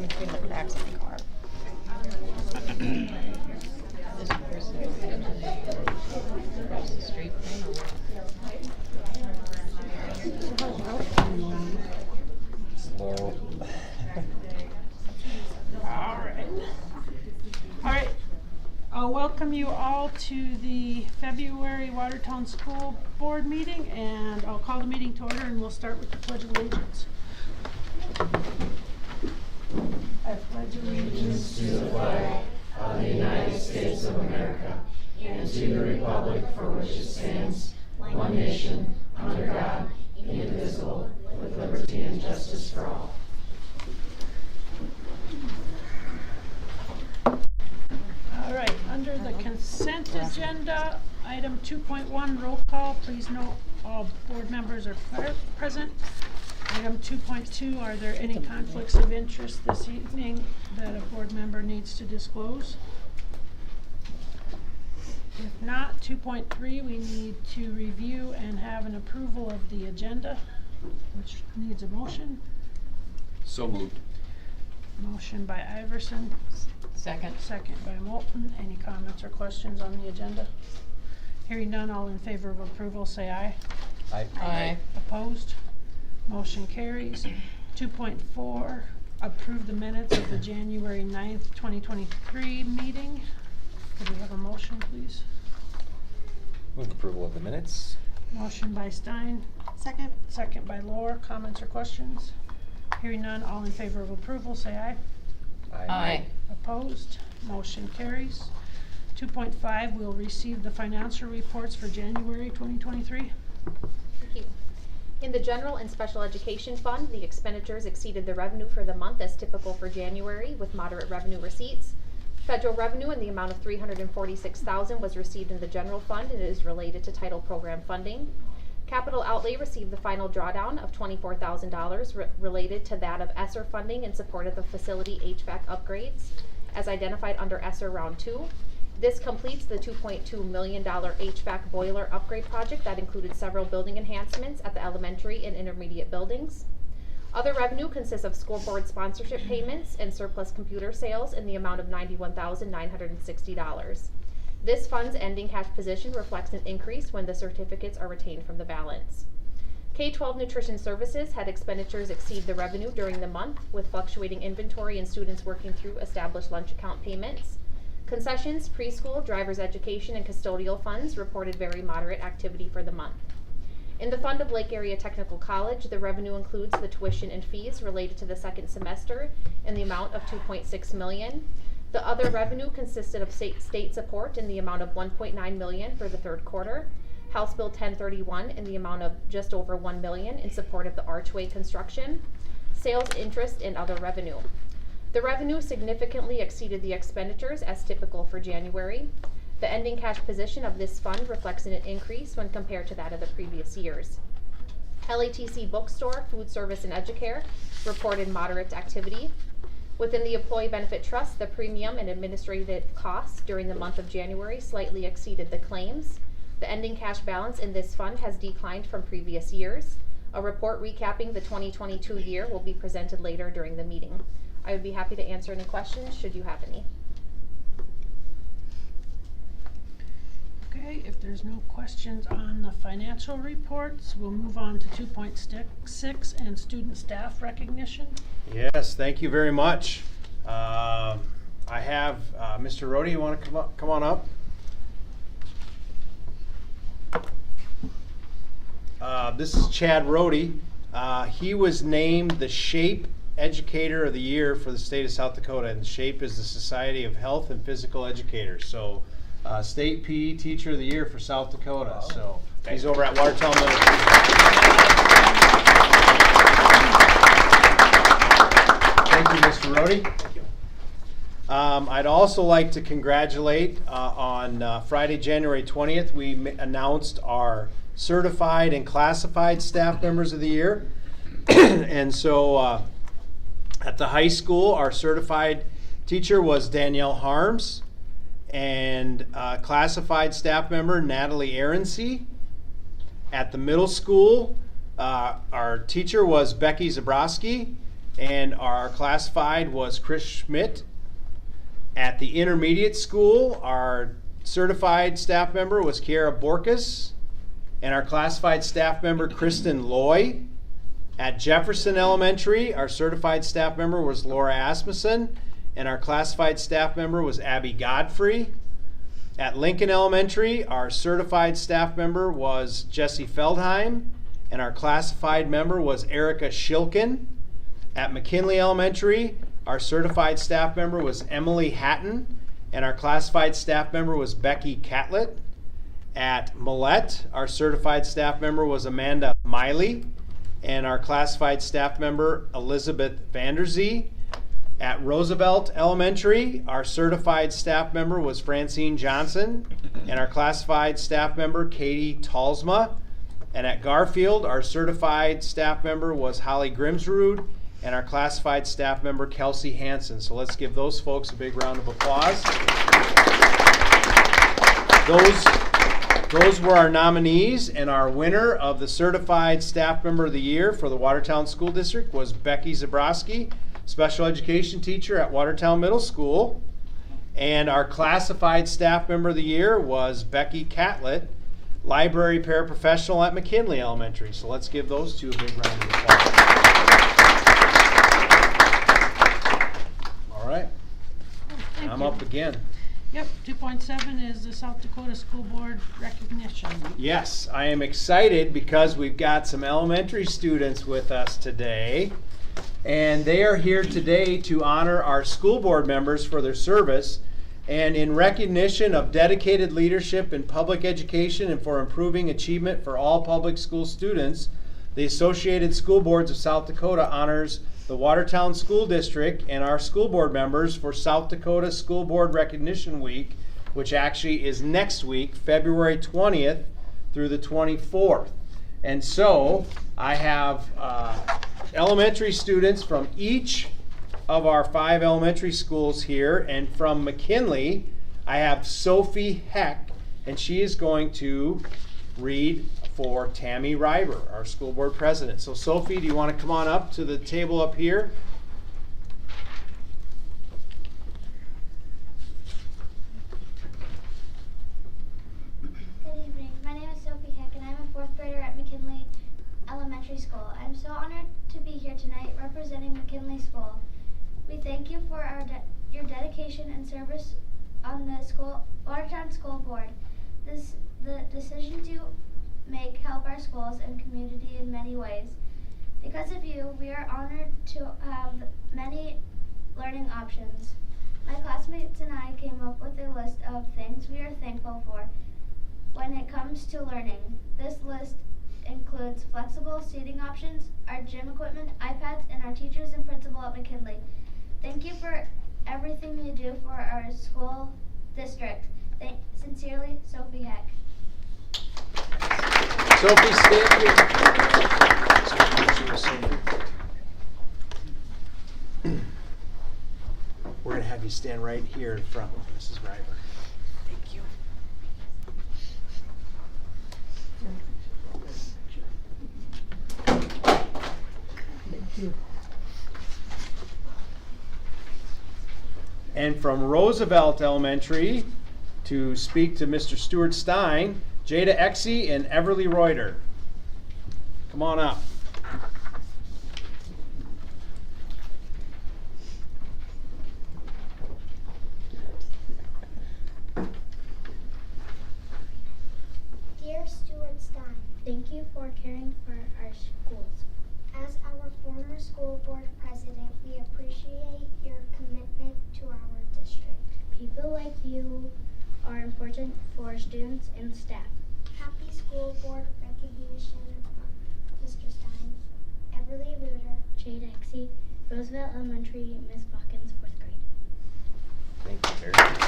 in between the cracks in the car. This person across the street from or what? Slow. All right. I'll welcome you all to the February Watertown School Board meeting, and I'll call the meeting to order, and we'll start with the Pledge of Allegiance. I pledge allegiance to the flag of the United States of America and to the republic for which it stands, one nation, under God, indivisible, with liberty and justice for all. All right, under the consent agenda, item 2.1, roll call. Please note all board members are present. Item 2.2, are there any conflicts of interest this evening that a board member needs to disclose? If not, 2.3, we need to review and have an approval of the agenda, which needs a motion. So moved. Motion by Iverson. Second. Second by Moulton. Any comments or questions on the agenda? Hearing none, all in favor of approval say aye. Aye. Aye. Opposed? Motion carries. 2.4, approve the minutes of the January 9th, 2023 meeting. Could we have a motion, please? Move approval of the minutes. Motion by Stein. Second. Second by Lohr. Comments or questions? Hearing none, all in favor of approval say aye. Aye. Opposed? Motion carries. 2.5, we'll receive the financial reports for January 2023. Thank you. In the General and Special Education Fund, the expenditures exceeded the revenue for the month as typical for January, with moderate revenue receipts. Federal revenue in the amount of $346,000 was received in the General Fund and is related to title program funding. Capital outlay received the final drawdown of $24,000 related to that of ESSER funding in support of the facility HVAC upgrades, as identified under ESSER Round 2. This completes the $2.2 million HVAC boiler upgrade project that included several building enhancements at the elementary and intermediate buildings. Other revenue consists of school board sponsorship payments and surplus computer sales in the amount of $91,960. This fund's ending cash position reflects an increase when the certificates are retained from the balance. K-12 Nutrition Services had expenditures exceed the revenue during the month, with fluctuating inventory and students working through established lunch account payments. Concessions, preschool, driver's education, and custodial funds reported very moderate activity for the month. In the fund of Lake Area Technical College, the revenue includes the tuition and fees related to the second semester in the amount of $2.6 million. The other revenue consisted of state support in the amount of $1.9 million for the third quarter, House Bill 1031 in the amount of just over $1 million in support of the archway construction, sales interest, and other revenue. The revenue significantly exceeded the expenditures as typical for January. The ending cash position of this fund reflects an increase when compared to that of the previous years. LATC Bookstore, Food Service, and Educare reported moderate activity. Within the Employee Benefit Trust, the premium and administrative costs during the month of January slightly exceeded the claims. The ending cash balance in this fund has declined from previous years. A report recapping the 2022 year will be presented later during the meeting. I would be happy to answer any questions should you have any. Okay, if there's no questions on the financial reports, we'll move on to 2.6 and student staff recognition. Yes, thank you very much. I have Mr. Rohde. You want to come on up? This is Chad Rohde. He was named the SHAPE Educator of the Year for the state of South Dakota, and SHAPE is the Society of Health and Physical Educators. So, State PE Teacher of the Year for South Dakota. Wow. So he's over at Watertown Middle School. Thank you, Mr. Rohde. Thank you. I'd also like to congratulate on Friday, January 20th, we announced our certified and classified staff members of the year. And so at the high school, our certified teacher was Danielle Harms, and classified staff member Natalie Aroncy. At the middle school, our teacher was Becky Zabrowski, and our classified was Chris Schmidt. At the intermediate school, our certified staff member was Kiara Borkus, and our classified staff member Kristen Loy. At Jefferson Elementary, our certified staff member was Laura Asmussen, and our classified staff member was Abby Godfrey. At Lincoln Elementary, our certified staff member was Jesse Feldheim, and our classified member was Erica Shilkin. At McKinley Elementary, our certified staff member was Emily Hatton, and our classified staff member was Becky Catlett. At Millette, our certified staff member was Amanda Miley, and our classified staff member Elizabeth Vanderzee. At Roosevelt Elementary, our certified staff member was Francine Johnson, and our classified staff member Katie Talsma. And at Garfield, our certified staff member was Holly Grimsrud, and our classified staff member Kelsey Hansen. So let's give those folks a big round of applause. Those were our nominees, and our winner of the Certified Staff Member of the Year for the Watertown School District was Becky Zabrowski, special education teacher at Watertown Middle School. And our Classified Staff Member of the Year was Becky Catlett, library paraprofessional at McKinley Elementary. So let's give those two a big round of applause. All right, Thank I'm you. up again. Yep, 2.7 is the South Dakota School Board recognition. Yes, I am excited because we've got some elementary students with us today, and they are here today to honor our school board members for their service and in recognition of dedicated leadership in public education and for improving achievement for all public school students. The Associated School Boards of South Dakota honors the Watertown School District and our school board members for South Dakota School Board Recognition Week, which actually is next week, February 20th through the 24th. And so I have elementary students from each of our 5 elementary schools here, and from McKinley, I have Sophie Heck, and she is going to read for Tammy Reiber, our school board president. So Sophie, do you want to come on up to the table up here? Good evening. My name is Sophie Heck, and I'm a 4th grader at McKinley Elementary School. I'm so honored to be here tonight representing McKinley School. We thank you for your dedication and service on the Watertown School Board. The decisions you make help our schools and community in many ways. Because of you, we are honored to have many learning options. My classmates and I came up with a list of things we are thankful for when it comes to learning. This list includes flexible seating options, our gym equipment, iPads, and our teachers and principal at McKinley. Thank you for everything you do for our school district. Sincerely, Sophie Heck. Sophie, stand here. We're going to have you stand right here in front with Mrs. Reiber. Thank you. And from Roosevelt Elementary to speak to Mr. Stuart Stein, Jada Exie and Everly Reuter. Come on up. Dear Stuart Stein, thank you for caring for our schools. As our former school board president, we appreciate your commitment to our district. People like you are important for students and staff. Happy school board recognition, Mr. Stein. Everly Reuter, Jade Exie, Roosevelt Elementary, Miss Balkins, 4th grade. Thank you very much.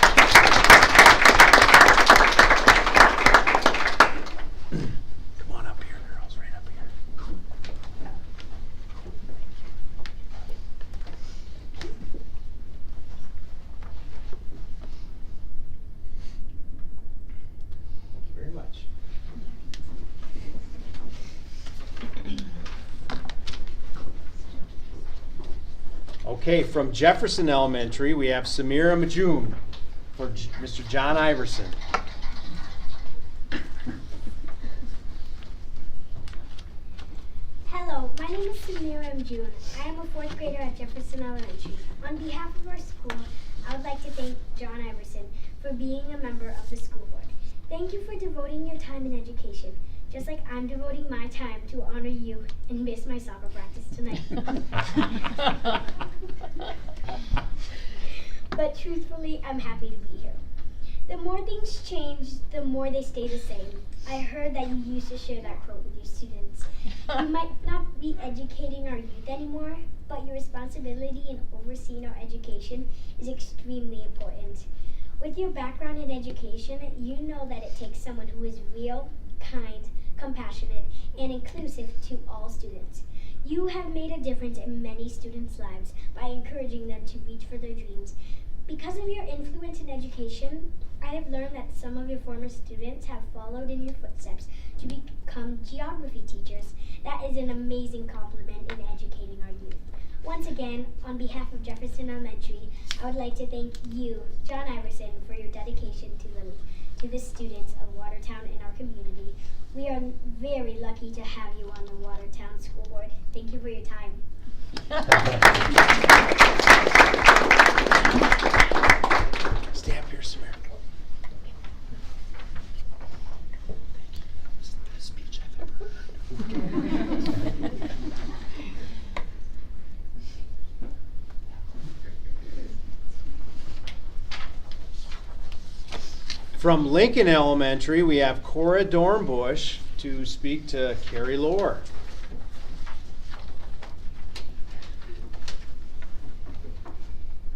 Come on up here, girls, right up here. Thank you very much. Okay, from Jefferson Elementary, we have Samira Majoon for Mr. John Iverson. Hello, my name is Samira M. June. I am a 4th grader at Jefferson Elementary. On behalf of our school, I would like to thank John Iverson for being a member of the school board. Thank you for devoting your time in education, just like I'm devoting my time to honor you and miss my soccer practice tonight. But truthfully, I'm happy to be here. The more things change, the more they stay the same. I heard that you used to share that quote with your students. You might not be educating our youth anymore, but your responsibility in overseeing our education is extremely important. With your background in education, you know that it takes someone who is real, kind, compassionate, and inclusive to all students. You have made a difference in many students' lives by encouraging them to reach for their dreams. Because of your influence in education, I have learned that some of your former students have followed in your footsteps to become geography teachers. That is an amazing compliment in educating our youth. Once again, on behalf of Jefferson Elementary, I would like to thank you, John Iverson, for your dedication to the students of Watertown and our community. We are very lucky to have you on the Watertown School Board. Thank you for your time. Stay up here, Samira. Speech I've ever heard. From Lincoln Elementary, we have Cora Dornbush to speak to Carrie Lohr.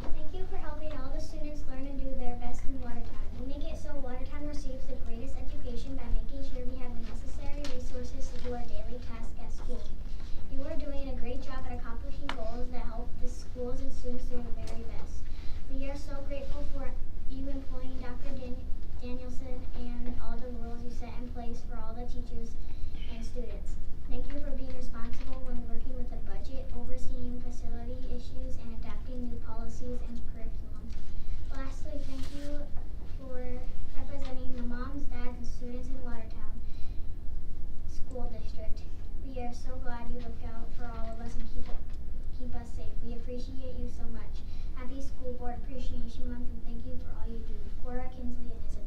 Thank you for helping all the students learn and do their best in Watertown. You make it so Watertown receives the greatest education by making sure we have the necessary resources to do our daily tasks at school. You are doing a great job at accomplishing goals that help the schools and students do their very best. We are so grateful for you employing Dr. Danielson and all the rules you set in place for all the teachers and students. Thank you for being responsible when working with the budget, overseeing facility issues, and adapting new policies and curriculum. Lastly, thank you for representing the moms, dads, and students in Watertown School District. We are so glad you look out for all of us and keep us safe. We appreciate you so much. Happy School Board Appreciation Month, and thank you for all you do. Cora, Kinsley, and Isabella.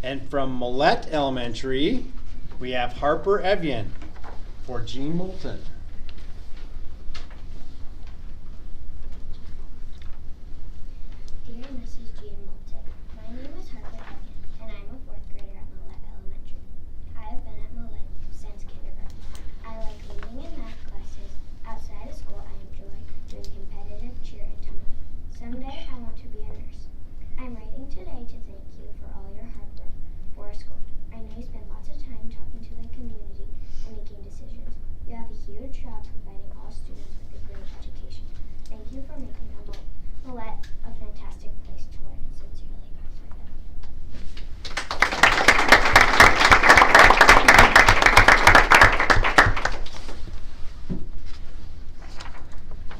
And from Millette Elementary, we have Harper Evian for Jean Moulton. Dear Mrs. Jean Moulton, my name is Harper Evian, and I'm a 4th grader at Millette Elementary. I have been at Millette since kindergarten. I like reading and math classes. Outside of school, I enjoy doing competitive cheer and tumbling. Someday, I want to be a nurse. I'm writing today to thank you for all your hard work for our school. I know you spend lots of time talking to the community and making decisions. You have a huge job providing all students with a great education. Thank you for making Millette a fantastic place to learn. Sincerely,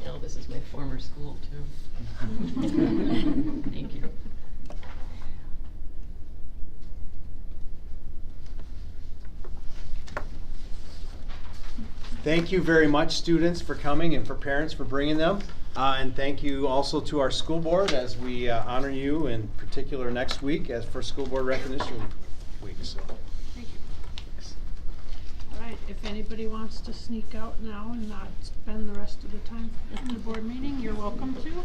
You know, this is my former school too. Thank you. Thank you very much, students, for coming and for parents for bringing them. And thank you also to our school board as we honor you in particular next week as for School Board Recognition Week. So, Thank you. All right, if anybody wants to sneak out now and not spend the rest of the time at the board meeting, you're welcome to.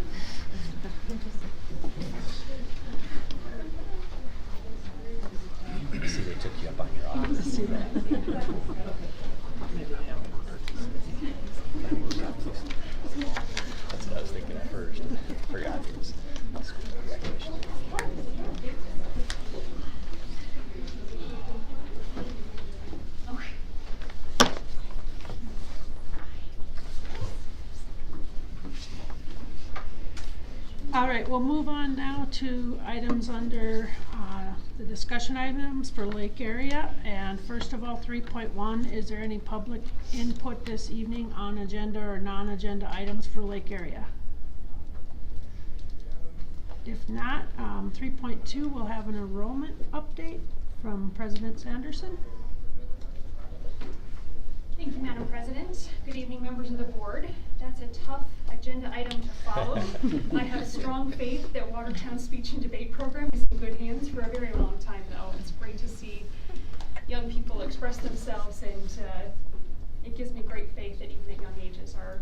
I see they took you up on your office. See that? That's what I was thinking at first. Forgot it was school recognition. All right, we'll move on now to items under the discussion items for Lake Area. And first of all, 3.1, is there any public input this evening on agenda or non-agenda items for Lake Area? If not, 3.2, we'll have an enrollment update from President Sanderson. Thank you, Madam President. Good evening, members of the board. That's a tough agenda item to follow. I have strong faith that Watertown's speech and debate program is in good hands for a very long time, though. It's great to see young people express themselves, and it gives me great faith that even at young ages our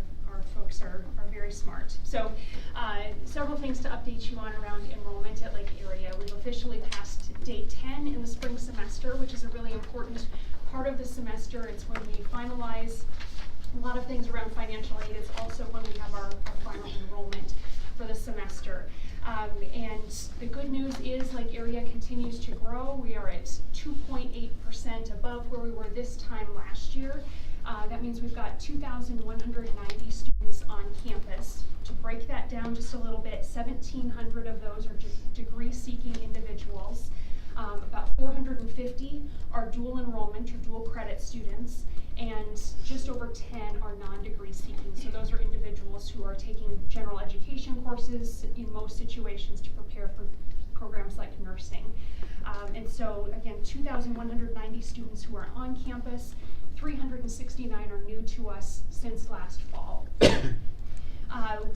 folks are very smart. So several things to update you on around enrollment at Lake Area. We've officially passed day 10 in the spring semester, which is a really important part of the semester. It's when we finalize a lot of things around financial aid. It's also when we have our final enrollment for the semester. And the good news is Lake Area continues to grow. We are at 2.8% above where we were this time last year. That means we've got 2,190 students on campus. To break that down just a little bit, 1,700 of those are degree-seeking individuals. About 450 are dual enrollment or dual credit students, and just over 10 are non-degree seeking. So those are individuals who are taking general education courses in most situations to prepare for programs like nursing. And so again, 2,190 students who are on campus, 369 are new to us since last fall.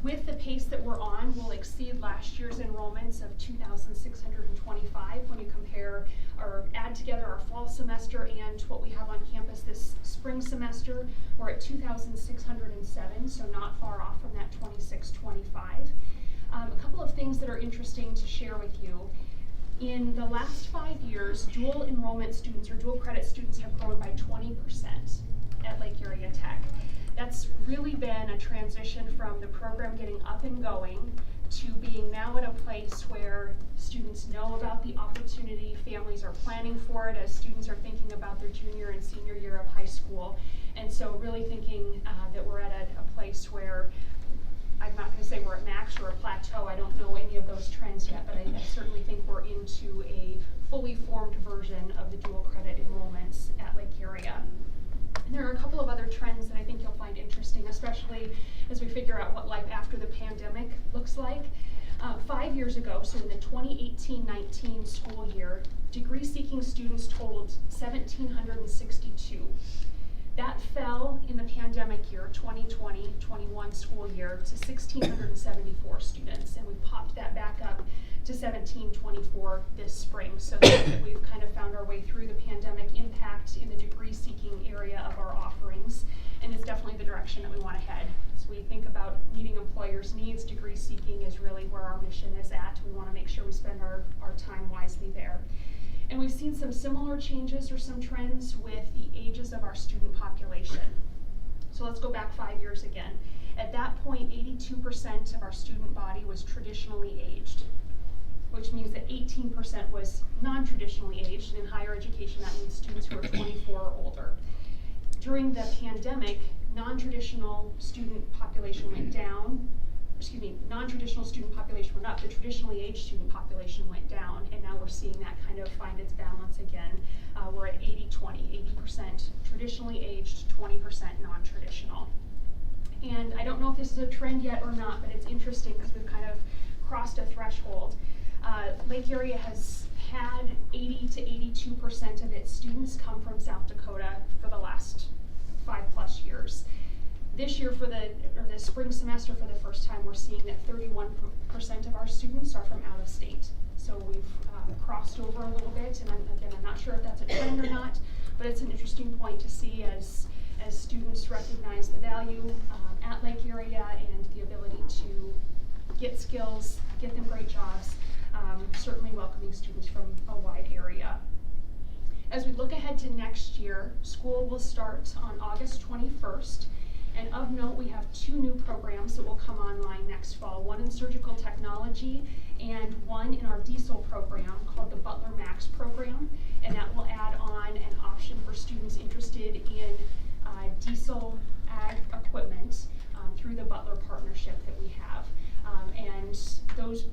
With the pace that we're on, we'll exceed last year's enrollments of 2,625 when you compare or add together our fall semester and what we have on campus this spring semester. We're at 2,607, so not far off from that 2,625. A couple of things that are interesting to share with you. In the last 5 years, dual enrollment students or dual credit students have grown by 20% at Lake Area Tech. That's really been a transition from the program getting up and going to being now at a place where students know about the opportunity, families are planning for it as students are thinking about their junior and senior year of high school. And so really thinking that we're at a place where, I'm not going to say we're at max or a plateau, I don't know any of those trends yet, but I certainly think we're into a fully formed version of the dual credit enrollments at Lake Area. And there are a couple of other trends that I think you'll find interesting, especially as we figure out what life after the pandemic looks like. 5 years ago, so in the 2018-19 school year, degree-seeking students totaled 1,762. That fell in the pandemic year, 2020-21 school year, to 1,674 students, and we popped that back up to 1,724 this spring, so that we've kind of found our way through the pandemic impact in the degree-seeking area of our offerings, and it's definitely the direction that we want to head. As we think about meeting employers' needs, degree-seeking is really where our mission is at. We want to make sure we spend our time wisely there. And we've seen some similar changes or some trends with the ages of our student population. So let's go back 5 years again. At that point, 82% of our student body was traditionally aged, which means that 18% was non-traditionally aged. And in higher education, that means students who are 24 or older. During the pandemic, non-traditional student population went down. Non-traditional student population went up, the traditionally aged student population went down, and now we're seeing that kind of find its balance again. We're at 80-20, 80% traditionally aged, 20% non-traditional. And I don't know if this is a trend yet or not, but it's interesting because we've kind of crossed a threshold. Lake Area has had 80 to 82% of its students come from South Dakota for the last 5+ years. This year, for the spring semester, for the first time, we're seeing that 31% of our students are from out of state. So we've crossed over a little bit, and I'm not sure if that's a trend or not, but it's an interesting point to see as students recognize the value at Lake Area and the ability to get skills, get them great jobs, certainly welcoming students from a wide area. As we look ahead to next year, school will start on August 21st. And of note, we have 2 new programs that will come online next fall, one in surgical technology and one in our diesel program called the Butler Max program. And that will add on an option for students interested in diesel ag equipment through the Butler partnership that we have. And those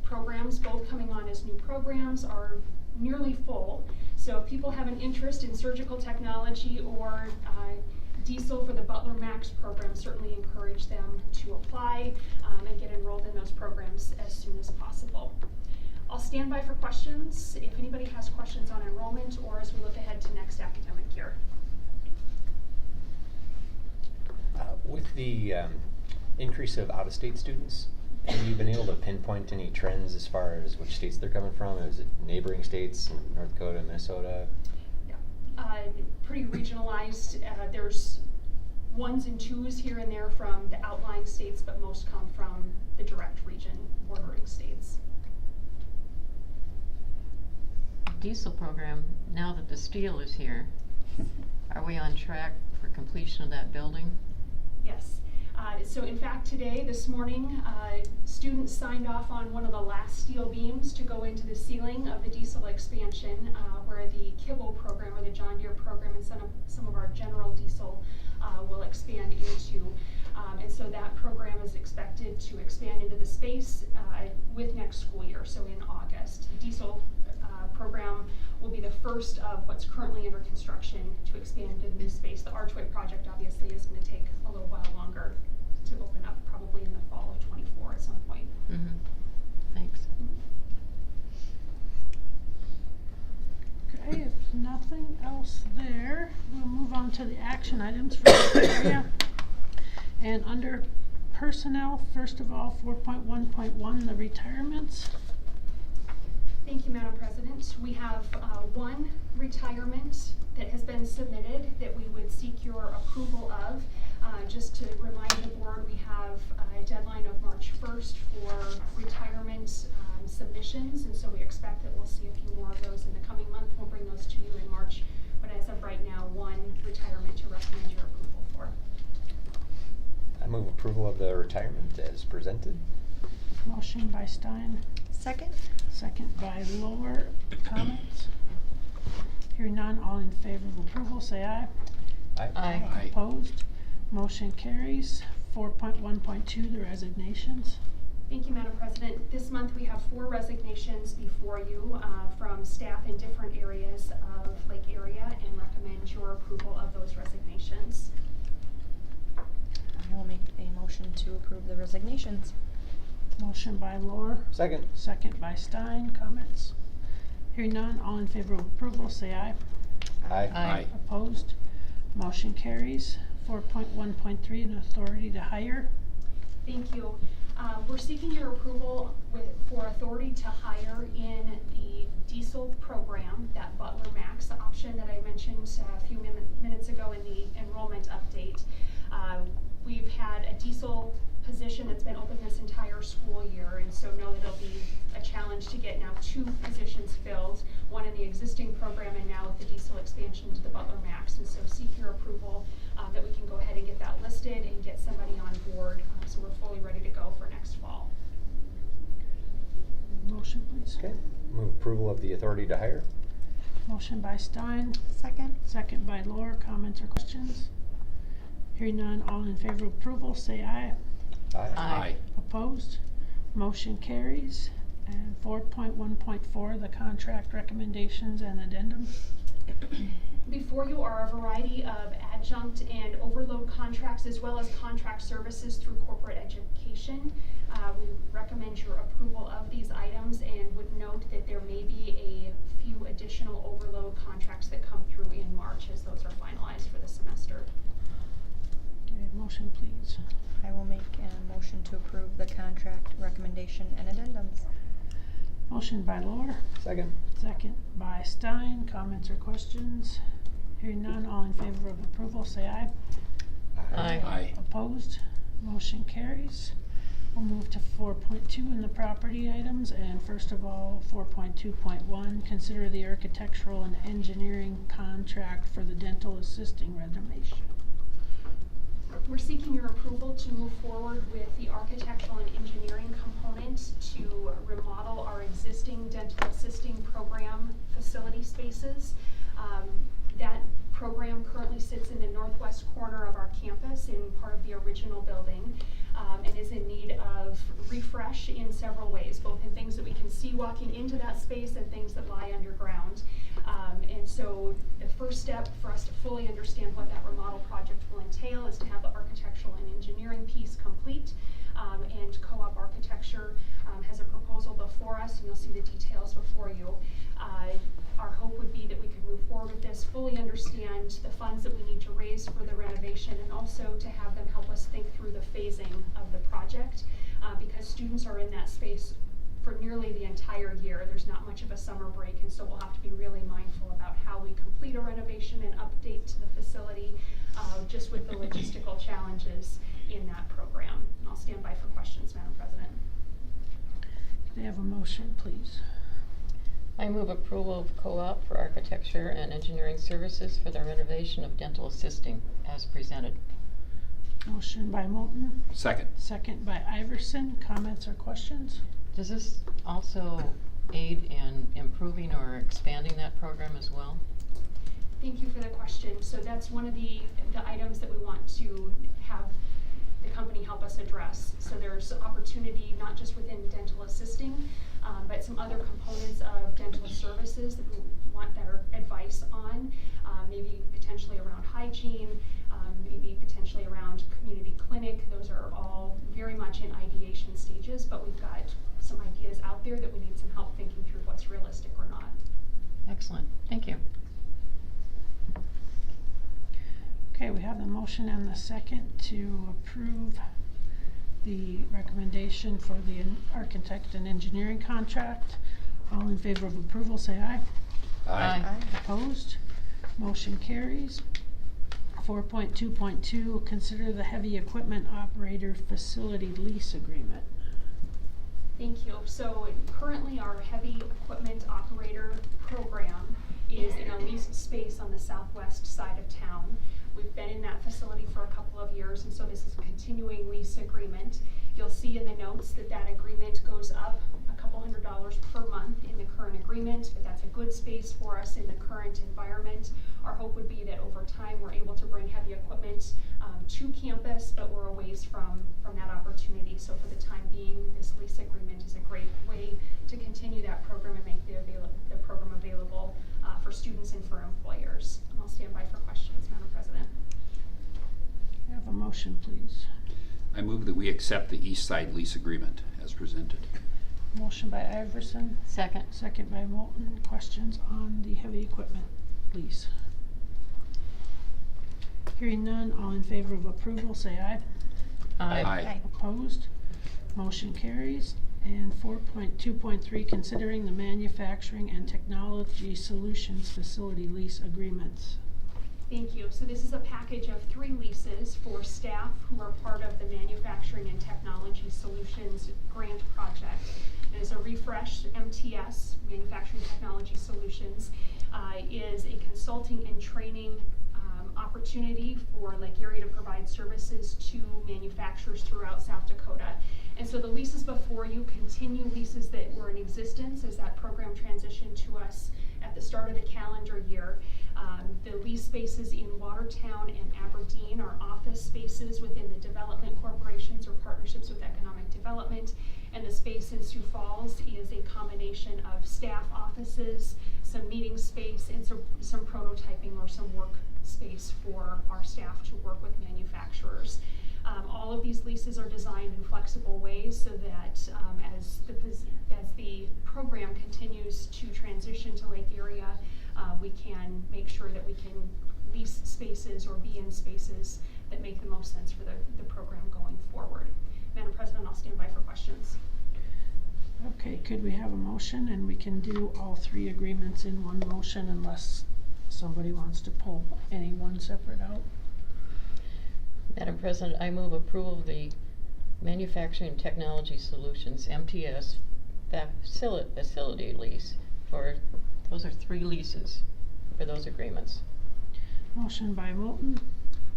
programs are nearly full. So if people have an interest in surgical technology or diesel for the Butler Max program, certainly encourage them to apply and get enrolled in those programs as soon as possible. I'll stand by for questions if anybody has questions on enrollment or as we look ahead to next academic year. With the increase of out-of-state students, have you been able to pinpoint any trends as far as which states they're coming from? Is it neighboring states, North Dakota, Minnesota? Pretty regionalized. There's ones and twos here and there from the outlying states, but most come from the direct region bordering states. Diesel program, now that the steel is here, are we on track for completion of that building? Yes. So in fact today, this morning, students signed off on one of the last steel beams to go into the ceiling of the diesel expansion where the Kibble program or the John Deere program and some of our general diesel will expand into. And so that program is expected to expand into the space with next school year, so in August. The diesel program will be the first of what's currently under construction to expand into the new space. The Archway project obviously is going to take a little while longer to open up, probably in the fall of 24 at some point. Mm-hmm. Thanks. Okay, if nothing else there, we'll move on to the action items for this area. And under personnel, first of all, 4.1.1, the retirements. Thank you, Madam President. We have one retirement that has been submitted that we would seek your approval of. Just to remind the board, we have a deadline of March 1st for retirement submissions, and so we expect that we'll see a few more of those in the coming month. We'll bring those to you in March, but as of right now, one retirement to recommend your approval for. I move approval of the retirement as presented. Motion by Stein. Second. Second by Lohr. Comments? Hearing none, all in favor of approval, say aye. Aye. Aye. Opposed? Motion carries. 4.1.2, the resignations. Thank you, Madam President. This month we have 4 resignations before you from staff in different areas of Lake area and recommend your approval of those resignations. I will make a motion to approve the resignations. Motion by Lohr. Second. Second by Stein. Comments? Hearing none, all in favor of approval, say aye. Aye. Aye. Opposed? Motion carries. 4.1.3, an authority to hire. Thank you. We're seeking your approval for authority to hire in the diesel program, that Butler Max option that I mentioned a few minutes ago in the enrollment update. We've had a diesel position that's been open this entire school year, and so know that it'll be a challenge to get now 2 positions filled, one in the existing program and now with the diesel expansion to the Butler Max. And so seek your approval that we can go ahead and get that listed and get somebody on board so we're fully ready to go for next fall. Motion, please. Okay. Move approval of the authority to hire. Motion by Stein. Second. Second by Lohr. Comments or questions? Hearing none, all in favor of approval, say aye. Aye. Aye. Opposed? Motion carries. And 4.1.4, the contract recommendations and addendums. Before you are a variety of adjunct and overload contracts as well as contract services through corporate education. We recommend your approval of these items and would note that there may be a few additional overload contracts that come through in March as those are finalized for the semester. Okay, motion, please. I will make a motion to approve the contract recommendation and addendums. Motion by Lohr. Second. Second by Stein. Comments or questions? Hearing none, all in favor of approval, say aye. Aye. Opposed? Motion carries. We'll move to 4.2 in the property items, and first of all, 4.2.1, consider the architectural and engineering contract for the dental assisting renovation. We're seeking your approval to move forward with the architectural and engineering component to remodel our existing dental assisting program facility spaces. That program currently sits in the northwest corner of our campus in part of the original building. and is in need of refresh in several ways, both in things that we can see walking into that space and things that lie underground. And so the first step for us to fully understand what that remodel project will entail is to have the architectural and engineering piece complete. And Co-op Architecture has a proposal before us, and you'll see the details before you. Our hope would be that we could move forward with this, fully understand the funds that we need to raise for the renovation, and also to have them help us think through the phasing of the project, because students are in that space for nearly the entire year. There's not much of a summer break, and so we'll have to be really mindful about how we complete a renovation and update to the facility, just with the logistical challenges in that program. And I'll stand by for questions, Madam President. Can I have a motion, please? I move approval of Co-op for Architecture and Engineering Services for the renovation of dental assisting as presented. Motion by Moulton, Second. second by Iverson. Comments or questions? Does this also aid in improving or expanding that program as well? Thank you for the question. So that's one of the items that we want to have the company help us address. So there's opportunity not just within dental assisting, but some other components of dental services that we want their advice on, maybe potentially around hygiene, maybe potentially around community clinic. Those are all very much in ideation stages, but we've got some ideas out there that we need some help thinking through what's realistic or not. Excellent. Thank you. Okay, we have the motion and the second to approve the recommendation for the architect and engineering contract. All in favor of approval, say aye. Aye. Opposed? Motion carries. 4.2.2, consider the heavy equipment operator facility lease agreement. Thank you. So currently our heavy equipment operator program is in a leased space on the southwest side of town. We've been in that facility for a couple of years, and so this is a continuing lease agreement. You'll see in the notes that that agreement goes up a couple $100 per month in the current agreement, but that's a good space for us in the current environment. Our hope would be that over time we're able to bring heavy equipment to campus, but we're a ways from that opportunity. So for the time being, this lease agreement is a great way to continue that program and make the program available for students and for employers. And I'll stand by for questions, Madam President. I have a motion, please. I move that we accept the East Side lease agreement as presented. Motion by Iverson, Second. second by Moulton. Questions on the heavy equipment lease? Hearing none, all in favor of approval, say aye. Aye. Opposed? Motion carries. And 4.2.3, considering the manufacturing and technology solutions facility lease agreements. Thank you. So this is a package of 3 leases for staff who are part of the Manufacturing and Technology Solutions grant project. It is a refreshed MTS, Manufacturing Technology Solutions, is a consulting and training opportunity for Lake Erie to provide services to manufacturers throughout South Dakota. And so the leases before you continue leases that were in existence as that program transitioned to us at the start of the calendar year. The lease spaces in Watertown and Aberdeen are office spaces within the development corporations or partnerships with economic development. And the space in Sioux Falls is a combination of staff offices, some meeting space, and some prototyping or some work space for our staff to work with manufacturers. All of these leases are designed in flexible ways so that as the program continues to transition to Lake Area, we can make sure that we can lease spaces or be in spaces that make the most sense for the program going forward. Madam President, I'll stand by for questions. Okay, could we have a motion, and we can do all 3 agreements in one motion unless somebody wants to pull any one separate out? Madam President, I move approval of the Manufacturing Technology Solutions, MTS, facility lease for, those are 3 leases for those agreements. Motion by Moulton,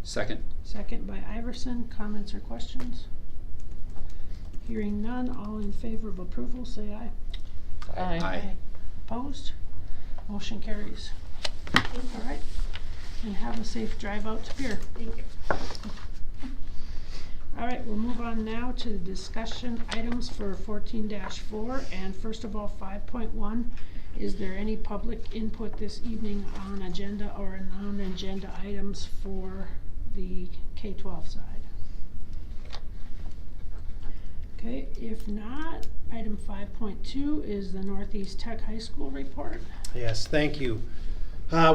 Second. second by Iverson. Comments or questions? Hearing none, all in favor of approval, say aye. Aye. Aye. Opposed? Motion carries. All right, and have a safe drive out to Pier. Thank you. All right, we'll move on now to the discussion items for 14-4, and first of all, 5.1. Is there any public input this evening on agenda or non-agenda items for the K-12 side? Okay, if not, item 5.2 is the Northeast Tech High School report. Yes, thank you.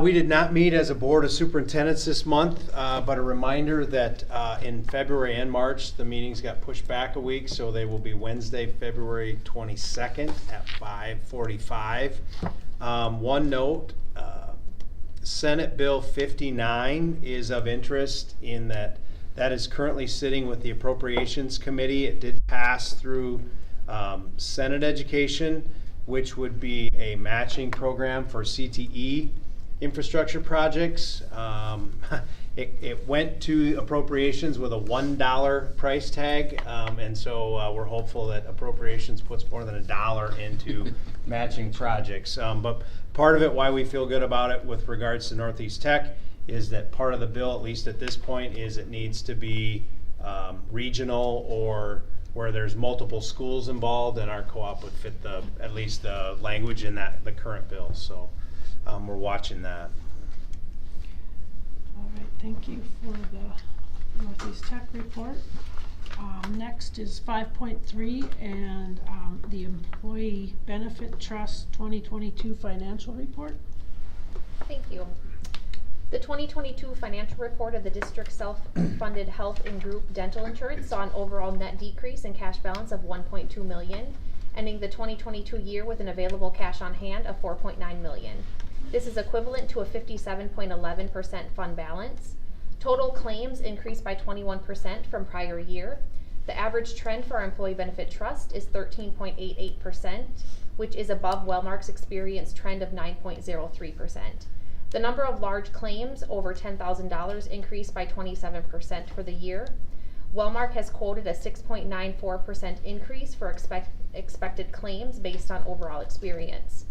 We did not meet as a board of superintendents this month, but a reminder that in February and March, the meetings got pushed back a week, so they will be Wednesday, February 22nd at 5:45. One note, Senate Bill 59 is of interest in that is currently sitting with the Appropriations Committee. It did pass through Senate Education, which would be a matching program for CTE infrastructure projects. It went to appropriations with a $1 price tag, and so we're hopeful that appropriations puts more than $1 into matching projects. But part of it, why we feel good about it with regards to Northeast Tech, is that part of the bill, at least at this point, is it needs to be regional or where there's multiple schools involved, and our co-op would fit at least the language in the current bill. So we're watching that. All right, thank you for the Northeast Tech report. Next is 5.3 and the Employee Benefit Trust 2022 financial report. Thank you. The 2022 financial report of the district's self-funded health and group dental insurance saw an overall net decrease in cash balance of $1.2 million, ending the 2022 year with an available cash on hand of $4.9 million. This is equivalent to a 57.11% fund balance. Total claims increased by 21% from prior year. The average trend for our Employee Benefit Trust is 13.88%, which is above Wellmark's experienced trend of 9.03%. The number of large claims over $10,000 increased by 27% for the year. Wellmark has quoted a 6.94% increase for expected claims based on overall experience.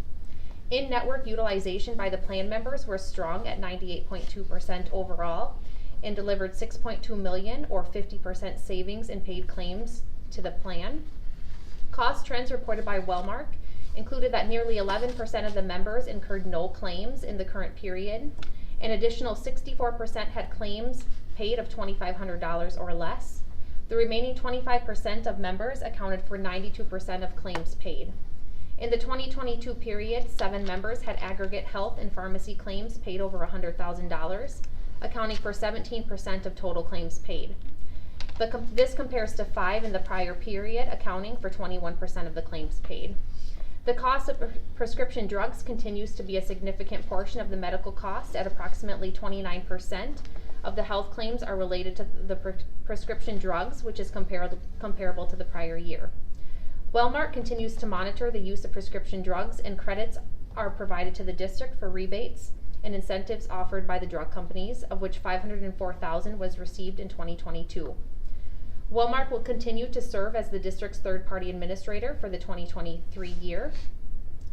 In-network utilization by the plan members were strong at 98.2% overall and delivered $6.2 million or 50% savings in paid claims to the plan. Cost trends reported by Wellmark included that nearly 11% of the members incurred no claims in the current period. An additional 64% had claims paid of $2,500 or less. The remaining 25% of members accounted for 92% of claims paid. In the 2022 period, 7 members had aggregate health and pharmacy claims paid over $100,000, accounting for 17% of total claims paid. This compares to 5 in the prior period, accounting for 21% of the claims paid. The cost of prescription drugs continues to be a significant portion of the medical cost at approximately 29% of the health claims are related to the prescription drugs, which is comparable to the prior year. Wellmark continues to monitor the use of prescription drugs, and credits are provided to the district for rebates and incentives offered by the drug companies, of which $504,000 was received in 2022. Wellmark will continue to serve as the district's third-party administrator for the 2023 year.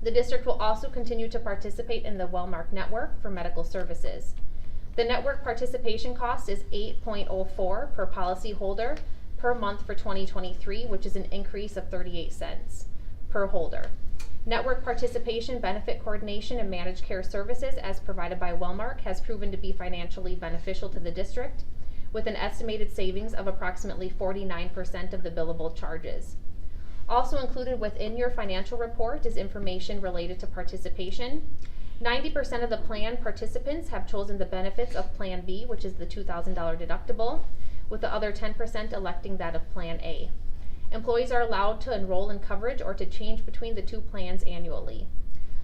The district will also continue to participate in the Wellmark network for medical services. The network participation cost is $8.04 per policyholder per month for 2023, which is an increase of 38 cents per holder. Network participation, benefit coordination, and managed care services as provided by Wellmark has proven to be financially beneficial to the district, with an estimated savings of approximately 49% of the billable charges. Also included within your financial report is information related to participation. 90% of the plan participants have chosen the benefits of Plan B, which is the $2,000 deductible, with the other 10% electing that of Plan A. Employees are allowed to enroll in coverage or to change between the two plans annually.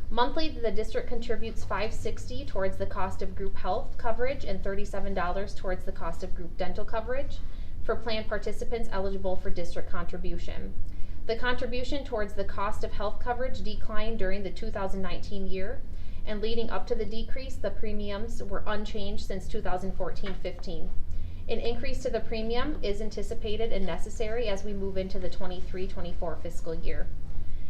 Monthly, the district contributes $560 towards the cost of group health coverage and $37 towards the cost of group dental coverage for plan participants eligible for district contribution. The contribution towards the cost of health coverage declined during the 2019 year, and leading up to the decrease, the premiums were unchanged since 2014-15. An increase to the premium is anticipated and necessary as we move into the 23-24 fiscal year.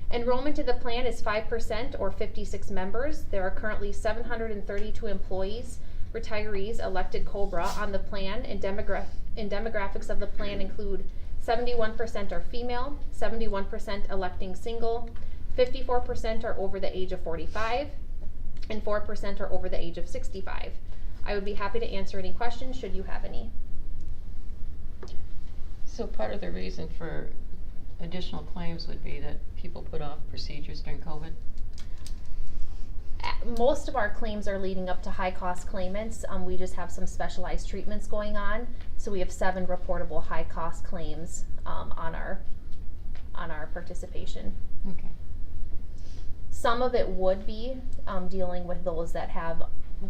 Enrollment to the plan is 5% or 56 members. There are currently 732 employees retirees elected Cobra on the plan, and demographics of the plan include 71% are female, 71% electing single, 54% are over the age of 45, and 4% are over the age of 65. I would be happy to answer any questions should you have any. So part of the reason for additional claims would be that people put off procedures during COVID? Most of our claims are leading up to high-cost claimants. We just have some specialized treatments going on. So we have 7 reportable high-cost claims on our participation. Okay. Some of it would be dealing with those that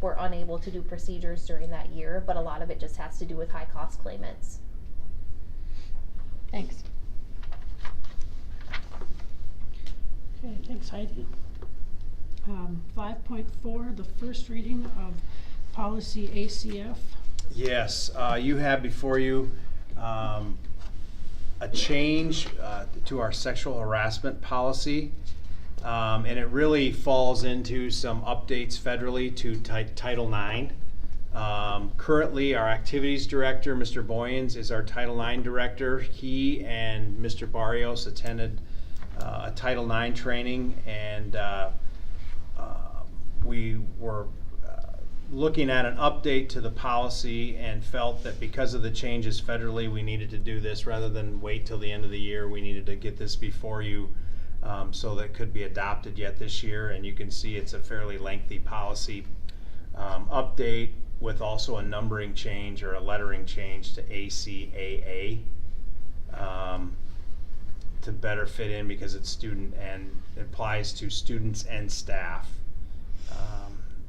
were unable to do procedures during that year, but a lot of it just has to do with high-cost claimants. Thanks. Okay, thanks Heidi. 5.4, the first reading of policy ACF. Yes, you have before you a change to our sexual harassment policy, and it really falls into some updates federally to Title IX. Currently, our activities director, Mr. Boyens, is our Title IX director. He and Mr. Barrios attended a Title IX training, and we were looking at an update to the policy and felt that because of the changes federally, we needed to do this rather than wait till the end of the year. We needed to get this before you so that it could be adopted yet this year. And you can see it's a fairly lengthy policy update with also a numbering change or a lettering change to ACAA to better fit in because it's student and it applies to students and staff.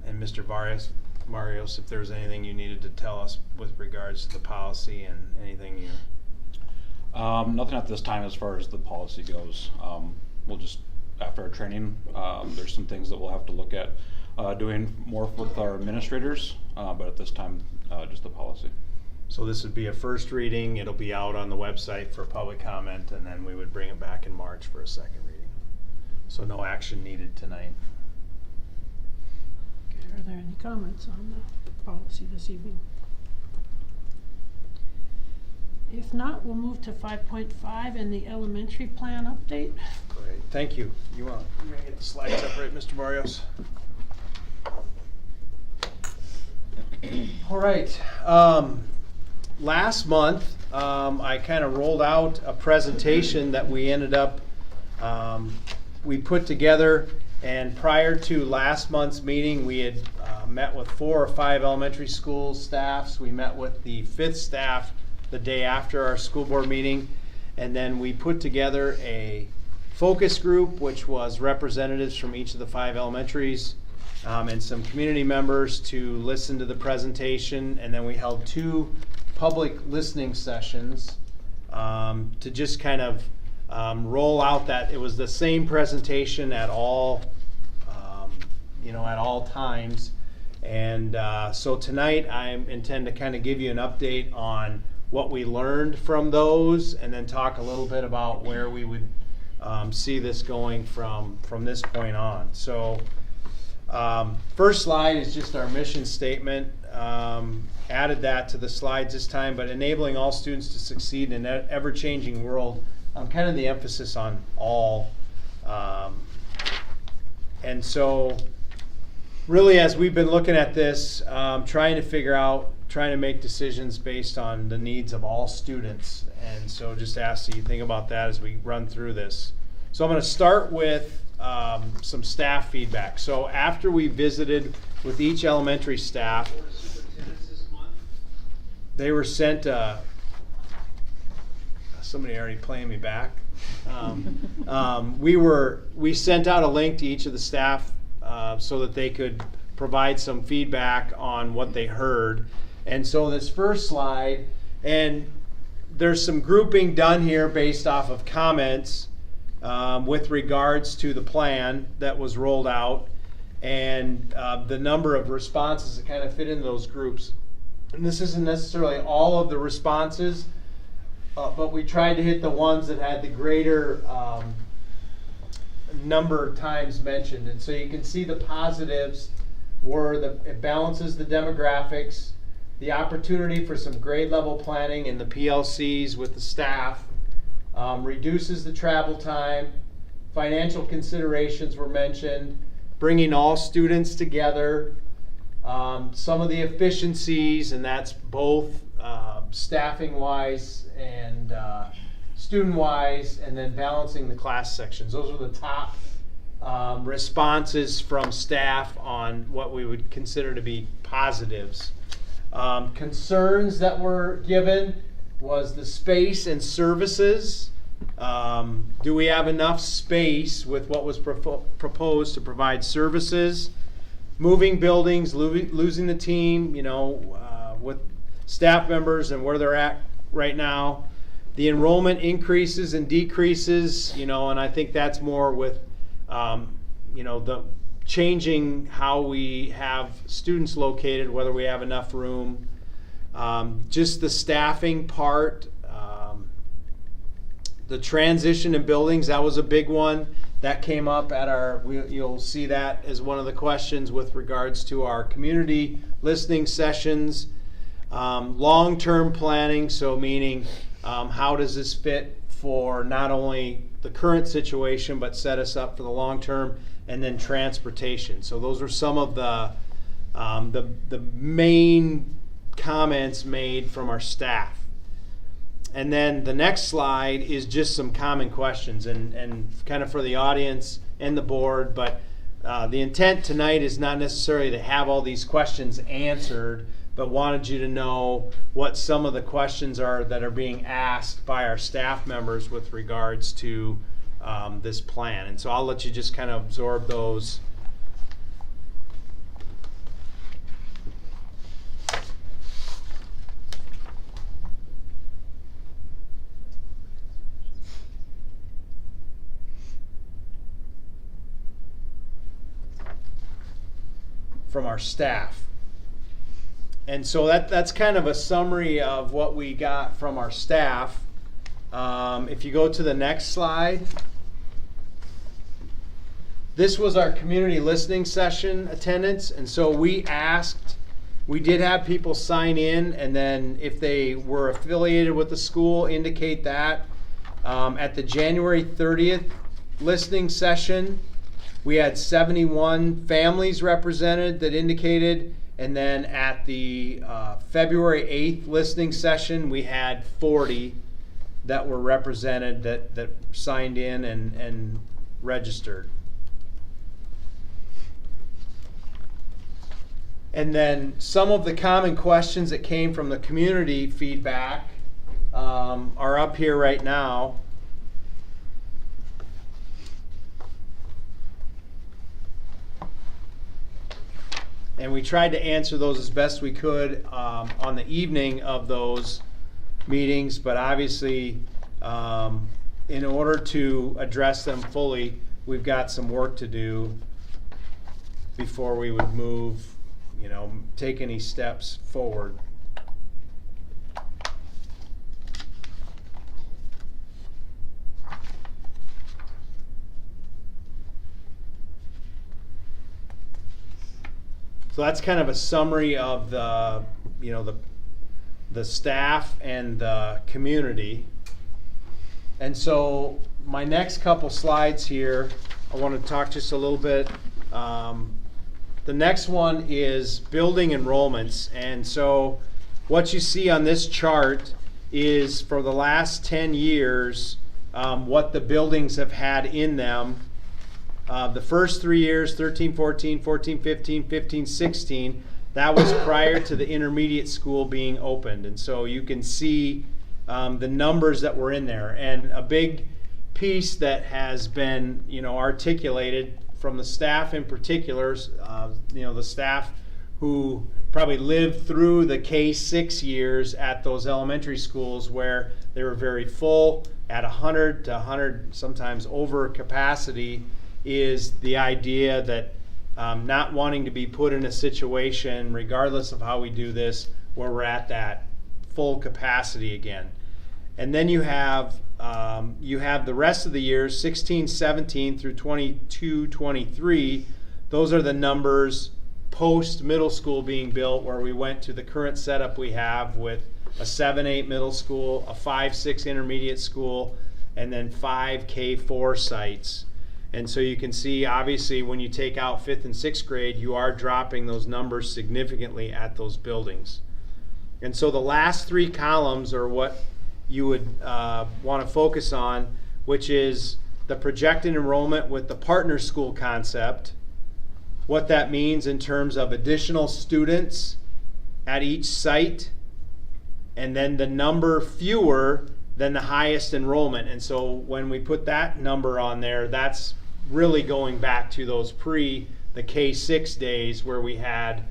And Mr. Barrios, if there was anything you needed to tell us with regards to the policy and anything you... Nothing at this time as far as the policy goes. We'll just, after our training, there's some things that we'll have to look at doing more with our administrators, but at this time, just the policy. So this would be a first reading. It'll be out on the website for public comment, and then we would bring it back in March for a second reading. So no action needed tonight. Are there any comments on the policy this evening? If not, we'll move to 5.5 and the elementary plan update. Great, thank you. You're gonna get the slides up, right, Mr. Barrios? All right. Last month, I kind of rolled out a presentation that we ended up, we put together, and prior to last month's meeting, we had met with 4 or 5 elementary school staffs. We met with the 5th staff the day after our school board meeting, and then we put together a focus group, which was representatives from each of the 5 elementaries and some community members to listen to the presentation, and then we held 2 public listening sessions to just kind of roll out that it was the same presentation at all, at all times. And so tonight I intend to kind of give you an update on what we learned from those, and then talk a little bit about where we would see this going from this point on. So first slide is just our mission statement. Added that to the slides this time, but enabling all students to succeed in an ever-changing world. Kind of the emphasis on all. And so really, as we've been looking at this, trying to make decisions based on the needs of all students. And so just ask that you think about that as we run through this. So I'm going to start with some staff feedback. So after we visited with each elementary staff, they were sent somebody already playing me back. We sent out a link to each of the staff so that they could provide some feedback on what they heard. And so this first slide, and there's some grouping done here based off of comments with regards to the plan that was rolled out and the number of responses that kind of fit in those groups. And this isn't necessarily all of the responses, but we tried to hit the ones that had the greater number of times mentioned. And so you can see the positives it balances the demographics, the opportunity for some grade level planning in the PLCs with the staff, reduces the travel time, financial considerations were mentioned, bringing all students together, some of the efficiencies, and that's both staffing wise and student wise, and then balancing the class sections. Those are the top responses from staff on what we would consider to be positives. Concerns that were given was the space and services. Do we have enough space with what was proposed to provide services? Moving buildings, losing the team, with staff members and where they're at right now. The enrollment increases and decreases, and I think that's more with, the changing how we have students located, whether we have enough room. Just the staffing part. The transition in buildings, that was a big one. That came up at you'll see that as one of the questions with regards to our community listening sessions. Long-term planning, so meaning how does this fit for not only the current situation but set us up for the long term, and then transportation. So those are some of the main comments made from our staff. And then the next slide is just some common questions and kind of for the audience and the board, but the intent tonight is not necessarily to have all these questions answered, but wanted you to know what some of the questions are that are being asked by our staff members with regards to this plan. And so I'll let you just kind of absorb those. From our staff. And so that's kind of a summary of what we got from our staff. If you go to the next slide, this was our community listening session attendance. And so we did have people sign in, and then if they were affiliated with the school, indicate that. At the January 30th listening session, we had 71 families represented that indicated, and then at the February 8th listening session, we had 40 that were represented that signed in and registered. And then some of the common questions that came from the community feedback are up here right now. And we tried to answer those as best we could on the evening of those meetings, but obviously in order to address them fully, we've got some work to do before we would move, take any steps forward. So that's kind of a summary of the staff and the community. And so my next couple slides here, I want to talk just a little bit. The next one is building enrollments. And so what you see on this chart is for the last 10 years, what the buildings have had in them. The first 3 years, 13, 14, 14, 15, 15, 16, that was prior to the intermediate school being opened. And so you can see the numbers that were in there. And a big piece that has been, articulated from the staff in particular, the staff who probably lived through the K-6 years at those elementary schools where they were very full at 100 to 100, sometimes over capacity, is the idea that not wanting to be put in a situation, regardless of how we do this, where we're at that full capacity again. And then you have the rest of the years, 16, 17 through 22, 23. Those are the numbers post middle school being built, where we went to the current setup we have with a 7-8 middle school, a 5-6 intermediate school, and then 5 K4 sites. And so you can see, obviously, when you take out 5th and 6th grade, you are dropping those numbers significantly at those buildings. And so the last 3 columns are what you would want to focus on, which is the projected enrollment with the partner school concept, what that means in terms of additional students at each site, and then the number fewer than the highest enrollment. And so when we put that number on there, that's really going back to those the K6 days where we had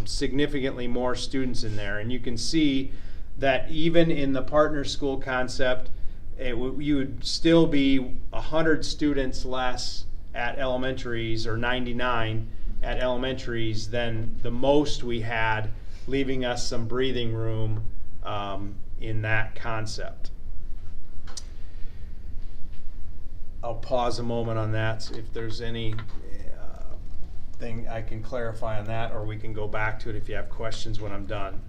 significantly more students in there. And you can see that even in the partner school concept, you would still be 100 students less at elementaries, or 99 at elementaries, than the most we had, leaving us some breathing room in that concept. I'll pause a moment on that, so if there's any thing I can clarify on that, or we can go back to it if you have questions when I'm done.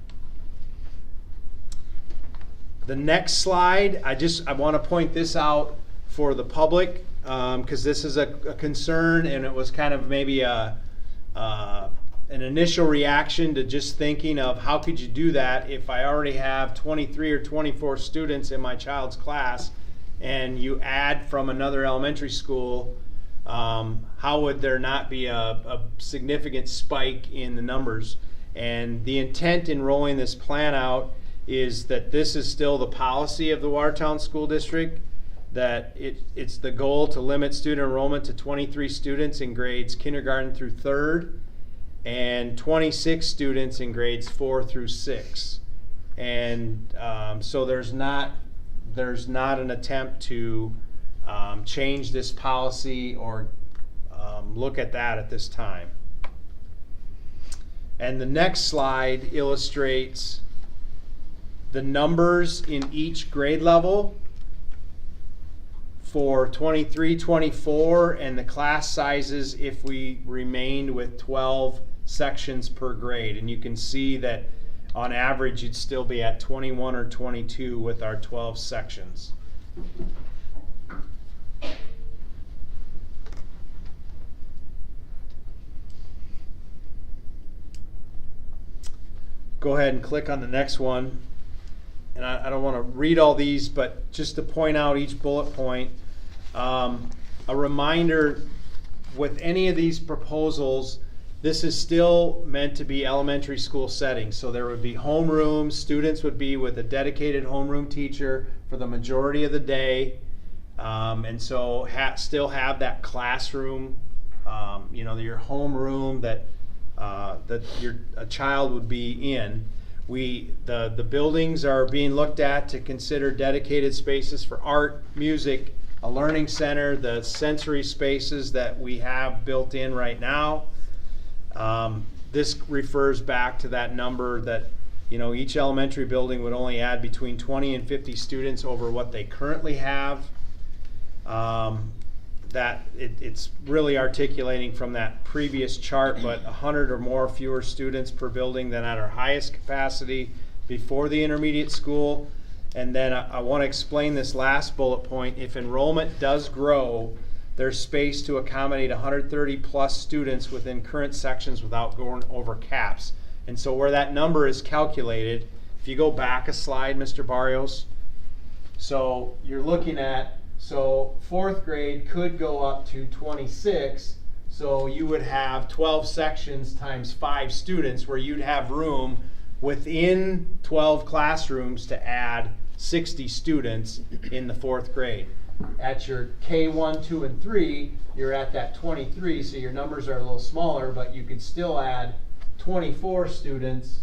The next slide, I want to point this out for the public, because this is a concern, and it was kind of maybe an initial reaction to just thinking of how could you do that if I already have 23 or 24 students in my child's class, and you add from another elementary school, how would there not be a significant spike in the numbers? And the intent in rolling this plan out is that this is still the policy of the Watertown School District, that it's the goal to limit student enrollment to 23 students in grades kindergarten through 3rd, and 26 students in grades 4 through 6. And so there's not an attempt to change this policy or look at that at this time. And the next slide illustrates the numbers in each grade level for 23, 24, and the class sizes if we remained with 12 sections per grade. And you can see that on average you'd still be at 21 or 22 with our 12 sections. Go ahead and click on the next one. And I don't want to read all these, but just to point out each bullet point, a reminder with any of these proposals, this is still meant to be elementary school settings. So there would be homerooms, students would be with a dedicated homeroom teacher for the majority of the day, and so still have that classroom, your homeroom that a child would be in. The buildings are being looked at to consider dedicated spaces for art, music, a learning center, the sensory spaces that we have built in right now. This refers back to that number that each elementary building would only add between 20 and 50 students over what they currently have. It's really articulating from that previous chart, but 100 or more fewer students per building than at our highest capacity before the intermediate school. And then I want to explain this last bullet point. If enrollment does grow, there's space to accommodate 130 plus students within current sections without going over caps. And so where that number is calculated, if you go back a slide, Mr. Barrios, so you're looking at, so 4th grade could go up to 26, so you would have 12 sections times 5 students, where you'd have room within 12 classrooms to add 60 students in the 4th grade. At your K1, 2, and 3, you're at that 23, so your numbers are a little smaller, but you could still add 24 students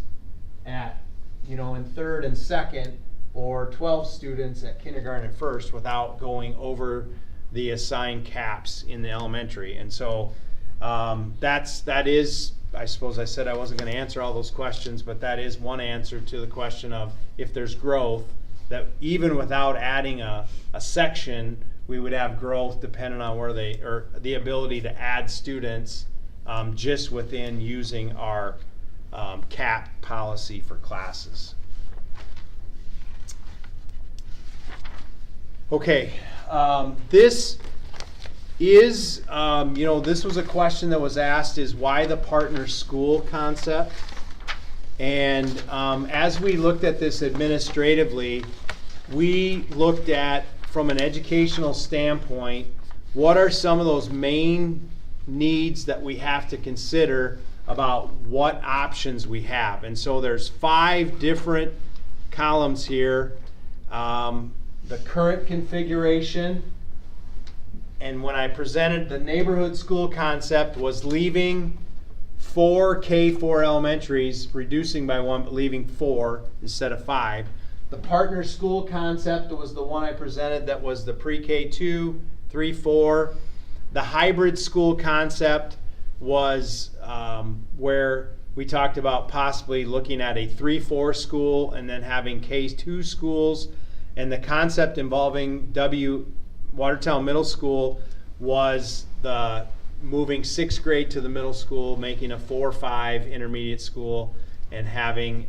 at, in 3rd and 2nd, or 12 students at kindergarten and 1st without going over the assigned caps in the elementary. And so that is, I suppose I said I wasn't going to answer all those questions, but that is one answer to the question of if there's growth, that even without adding a section, we would have growth depending on where or the ability to add students just within using our cap policy for classes. Okay, this is, this was a question that was asked, is why the partner school concept? And as we looked at this administratively, we looked at, from an educational standpoint, what are some of those main needs that we have to consider about what options we have. And so there's 5 different columns here. The current configuration, and when I presented the neighborhood school concept, was leaving 4 K-4 elementaries, reducing by 1, but leaving 4 instead of 5. The partner school concept was the one I presented that was the pre-K 2, 3, 4. The hybrid school concept was where we talked about possibly looking at a 3-4 school and then having K-2 schools. And the concept involving Watertown Middle School was the moving 6th grade to the middle school, making a 4-5 intermediate school, and having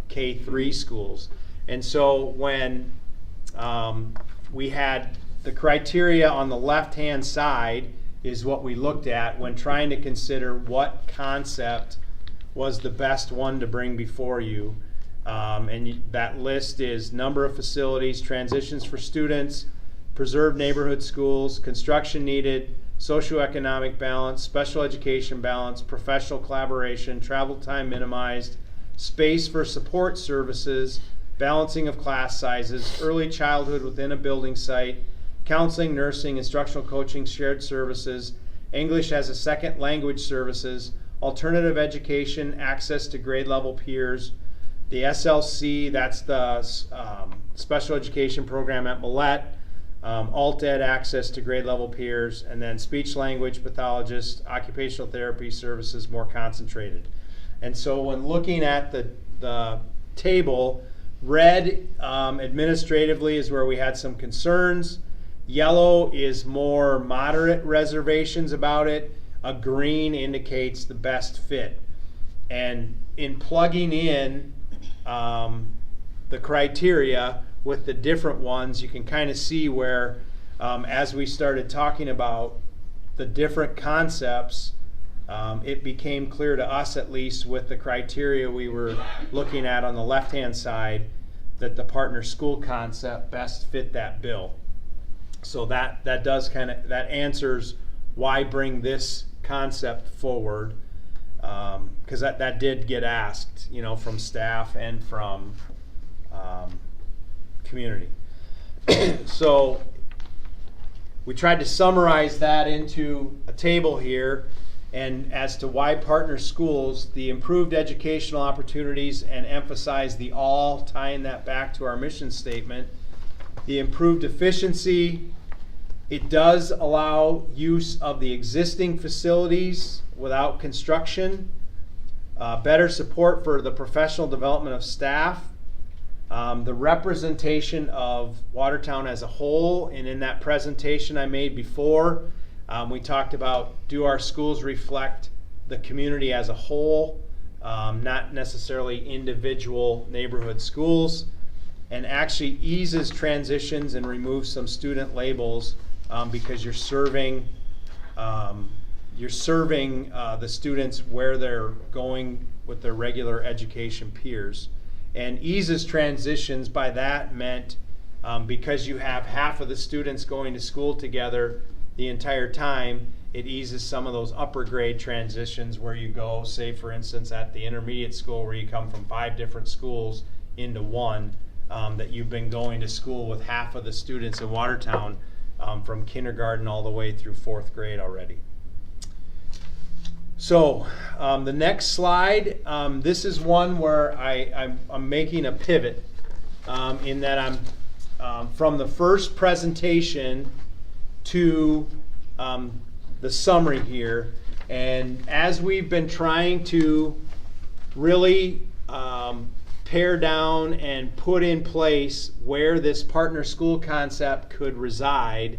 K-3 schools. And so when we had the criteria on the left-hand side is what we looked at when trying to consider what concept was the best one to bring before you. That list is number of facilities, transitions for students, preserved neighborhood schools, construction needed, socioeconomic balance, special education balance, professional collaboration, travel time minimized, space for support services, balancing of class sizes, early childhood within a building site, counseling, nursing, instructional coaching, shared services, English as a second language services, alternative education, access to grade level peers, the SLC, that's the special education program at Millette, alt ed access to grade level peers, and then speech language pathologist, occupational therapy services more concentrated. And so when looking at the table, red administratively is where we had some concerns. Yellow is more moderate reservations about it. A green indicates the best fit. And in plugging in the criteria with the different ones, you can kind of see where, as we started talking about the different concepts, it became clear to us, at least with the criteria we were looking at on the left-hand side, that the partner school concept best fit that bill. So that does that answers why bring this concept forward, because that did get asked, from staff and from community. So we tried to summarize that into a table here, and as to why partner schools, the improved educational opportunities, and emphasize the all, tying that back to our mission statement. The improved efficiency, it does allow use of the existing facilities without construction, better support for the professional development of staff, the representation of Watertown as a whole, and in that presentation I made before, we talked about, do our schools reflect the community as a whole, not necessarily individual neighborhood schools, and actually eases transitions and removes some student labels because you're serving the students where they're going with their regular education peers. And eases transitions, by that meant because you have half of the students going to school together the entire time, it eases some of those upper grade transitions where you go, say for instance at the intermediate school, where you come from 5 different schools into one, that you've been going to school with half of the students in Watertown from kindergarten all the way through 4th grade already. So the next slide, this is one where I'm making a pivot in that I'm from the first presentation to the summary here, and as we've been trying to really pare down and put in place where this partner school concept could reside,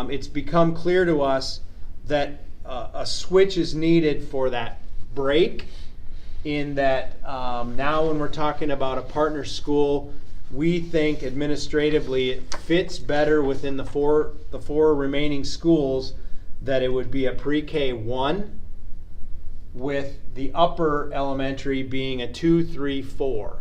it's become clear to us that a switch is needed for that break, in that now when we're talking about a partner school, we think administratively it fits better within the four remaining schools that it would be a pre-K 1, with the upper elementary being a 2, 3, 4.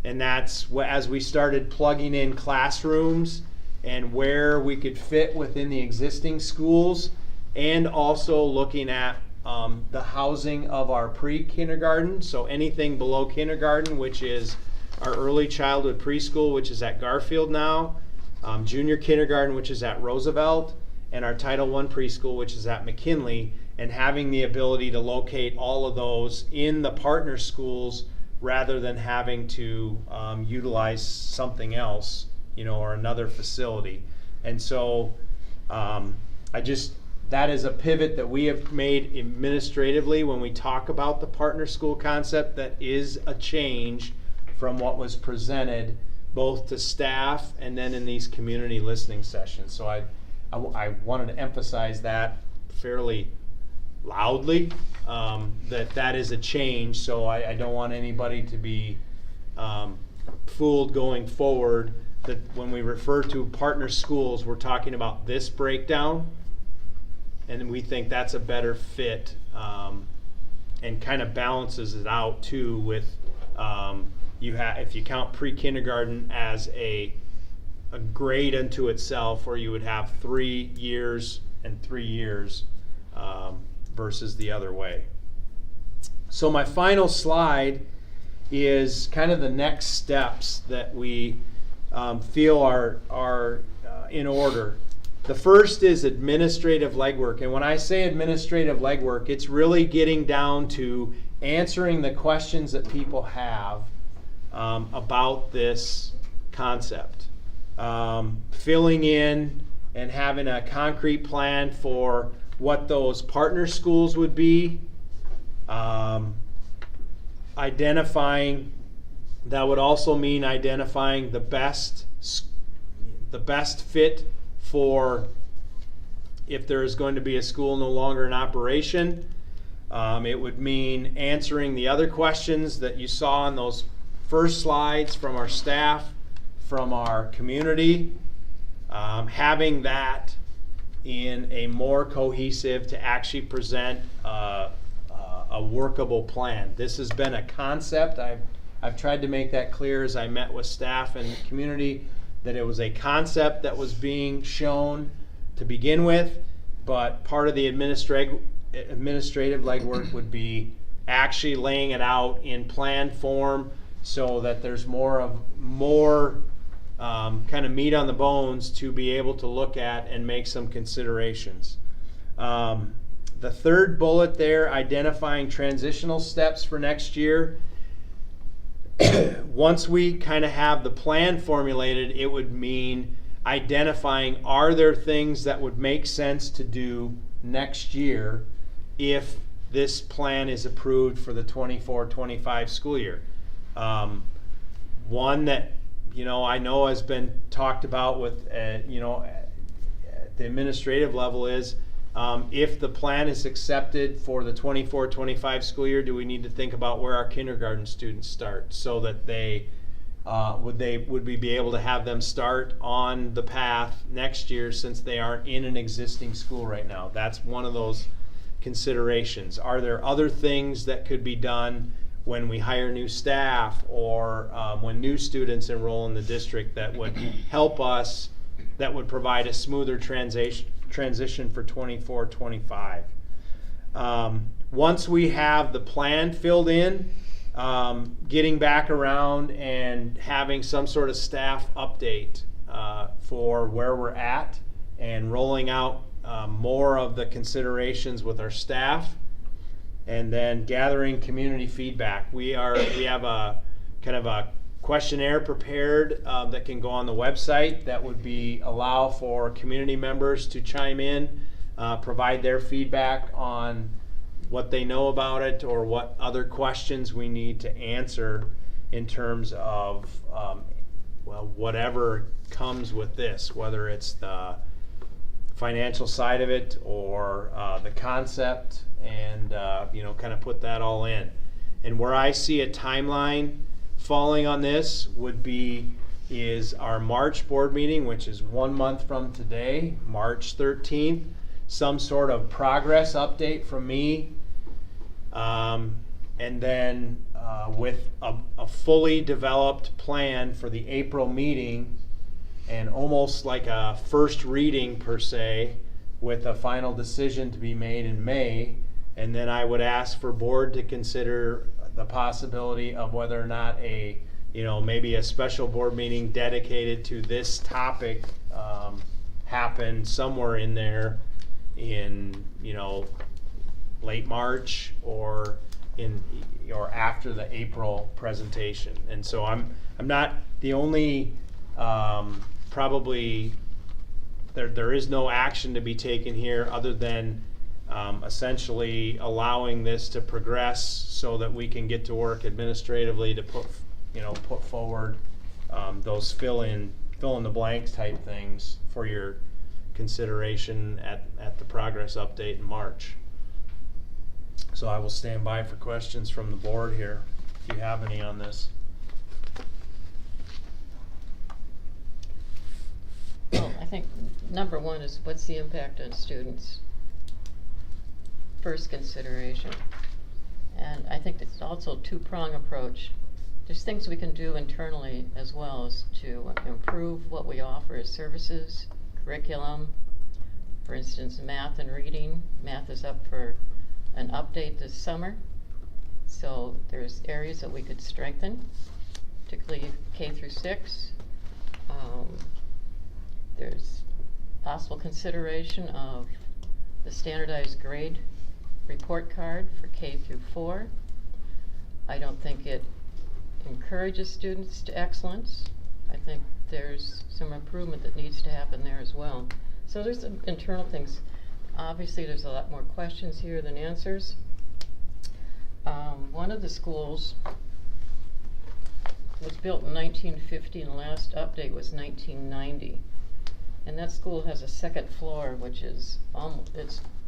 And that's as we started plugging in classrooms and where we could fit within the existing schools, and also looking at the housing of our pre-kindergarten. So anything below kindergarten, which is our early childhood preschool, which is at Garfield now, junior kindergarten, which is at Roosevelt, and our Title I preschool, which is at McKinley, and having the ability to locate all of those in the partner schools rather than having to utilize something else, or another facility. And so that is a pivot that we have made administratively when we talk about the partner school concept. That is a change from what was presented both to staff and then in these community listening sessions. So I wanted to emphasize that fairly loudly, that is a change. So I don't want anybody to be fooled going forward that when we refer to partner schools, we're talking about this breakdown, and we think that's a better fit, and kind of balances it out too with if you count pre-kindergarten as a grade unto itself, or you would have 3 years and 3 years versus the other way. So my final slide is kind of the next steps that we feel are in order. The first is administrative legwork. And when I say administrative legwork, it's really getting down to answering the questions that people have about this concept. Filling in and having a concrete plan for what those partner schools would be. Identifying, that would also mean identifying the best fit for if there is going to be a school no longer in operation. It would mean answering the other questions that you saw in those first slides from our staff, from our community, having that in a more cohesive to actually present a workable plan. This has been a concept. I've tried to make that clear as I met with staff and the community, that it was a concept that was being shown to begin with, but part of the administrative legwork would be actually laying it out in plan form so that there's more kind of meat on the bones to be able to look at and make some considerations. The third bullet there, identifying transitional steps for next year. Once we kind of have the plan formulated, it would mean identifying, are there things that would make sense to do next year if this plan is approved for the 24-25 school year. One that I know has been talked about with at the administrative level is, if the plan is accepted for the 24-25 school year, do we need to think about where our kindergarten students start, so that would we be able to have them start on the path next year, since they aren't in an existing school right now? That's one of those considerations. Are there other things that could be done when we hire new staff, or when new students enroll in the district, that would help us, that would provide a smoother transition for 24-25. Once we have the plan filled in, getting back around and having some sort of staff update for where we're at, and rolling out more of the considerations with our staff, and then gathering community feedback. We have a kind of a questionnaire prepared that can go on the website that would allow for community members to chime in, provide their feedback on what they know about it, or what other questions we need to answer in terms of whatever comes with this, whether it's the financial side of it or the concept, and kind of put that all in. And where I see a timeline falling on this is our March board meeting, which is 1 month from today, March 13th. Some sort of progress update from me, and then with a fully developed plan for the April meeting, and almost like a first reading per se, with a final decision to be made in May. And then I would ask for board to consider the possibility of whether or not maybe a special board meeting dedicated to this topic happen somewhere in there in late March or after the April presentation. And so I'm not the only probably there is no action to be taken here other than essentially allowing this to progress so that we can get to work administratively to put forward those fill in the blanks type things for your consideration at the progress update in March. So I will stand by for questions from the board here if you have any on this. Well, I think number one is what's the impact on students? First consideration. And I think it's also a two-prong approach. There's things we can do internally as well as to improve what we offer as services, curriculum. For instance, math and reading. Math is up for an update this summer. So there's areas that we could strengthen, particularly K through 6. There's possible consideration of the standardized grade report card for K through 4. I don't think it encourages students to excellence. I think there's some improvement that needs to happen there as well. So there's some internal things. Obviously there's a lot more questions here than answers. One of the schools was built in 1950 and the last update was 1990. And that school has a second floor, which is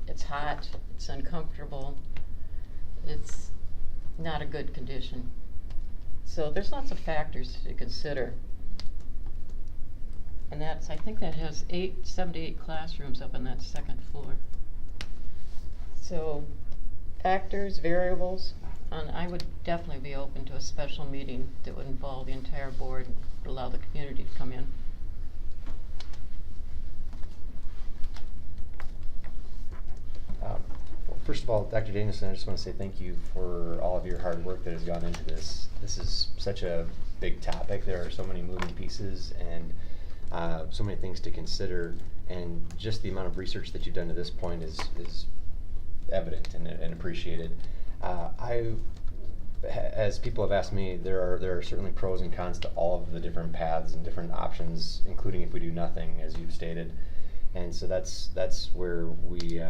it's hot, it's uncomfortable, it's not a good condition. So there's lots of factors to consider. And I think that has 78 classrooms up on that second floor. So factors, variables, and I would definitely be open to a special meeting that would involve the entire board and allow the community to come in. First of all, Dr. Danielson, I just want to say thank you for all of your hard work that has gone into this. This is such a big topic. There are so many moving pieces and so many things to consider, and just the amount of research that you've done to this point is evident and appreciated. As people have asked me, there are certainly pros and cons to all of the different paths and different options, including if we do nothing, as you've stated. And so that's where we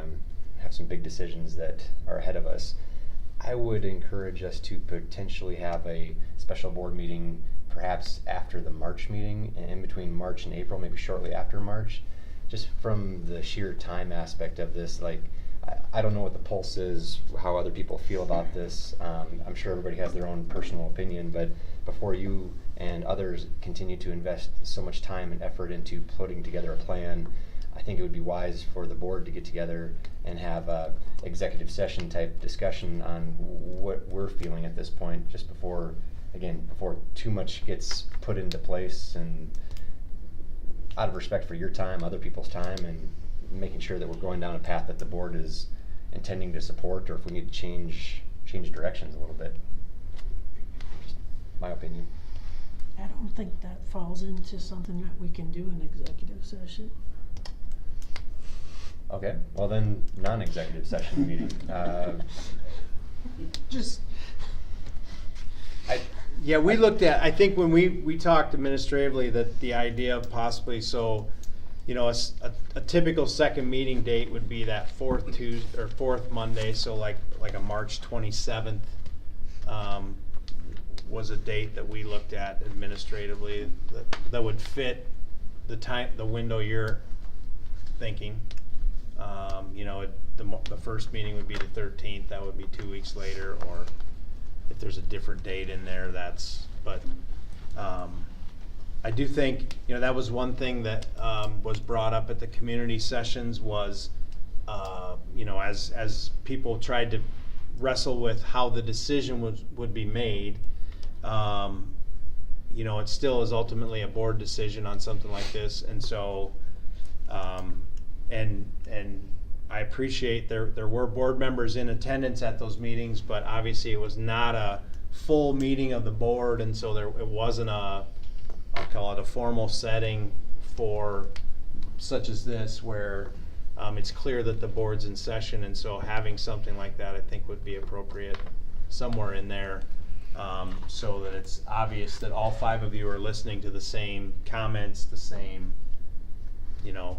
have some big decisions that are ahead of us. I would encourage us to potentially have a special board meeting perhaps after the March meeting, and in between March and April, maybe shortly after March, just from the sheer time aspect of this. Like, I don't know what the pulse is, how other people feel about this. I'm sure everybody has their own personal opinion, but before you and others continue to invest so much time and effort into putting together a plan, I think it would be wise for the board to get together and have a executive session type discussion on what we're feeling at this point, just before too much gets put into place, and out of respect for your time, other people's time, and making sure that we're going down a path that the board is intending to support, or if we need to change directions a little bit. Just my opinion. I don't think that falls into something that we can do in executive session. Okay, well then, non-executive session meeting. We looked at, I think when we talked administratively, that the idea of possibly, a typical second meeting date would be that fourth Monday, so like a March 27th was a date that we looked at administratively that would fit the window thinking. You know, the first meeting would be the 13th, that would be 2 weeks later, or if there's a different date in there, but I do think, you know, that was one thing that was brought up at the community sessions was, you know, as people tried to wrestle with how the decision would be made, you know, it still is ultimately a board decision on something like this, and so, and I appreciate there were board members in attendance at those meetings, but obviously it was not a full meeting of the board, and so it wasn't I'll call it a formal setting for such as this where it's clear that the board's in session, and so having something like that I think would be appropriate somewhere in there, so that it's obvious that all 5 of you are listening to the same comments, the same, you know,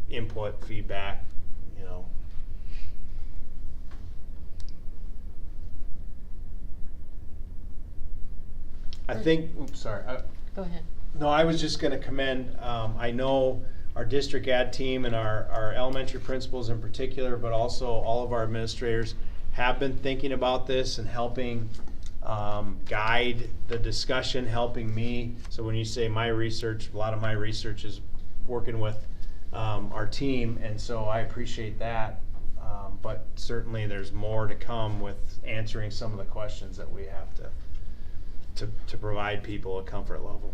input, feedback, you know. I think, oops, sorry. Go ahead. No, I was just going to commend, I know our district ad team and our elementary principals in particular, but also all of our administrators have been thinking about this and helping guide the discussion, helping me. So when you say my research, a lot of my research is working with our team, and so I appreciate that. But certainly there's more to come with answering some of the questions that we have to provide people a comfort level.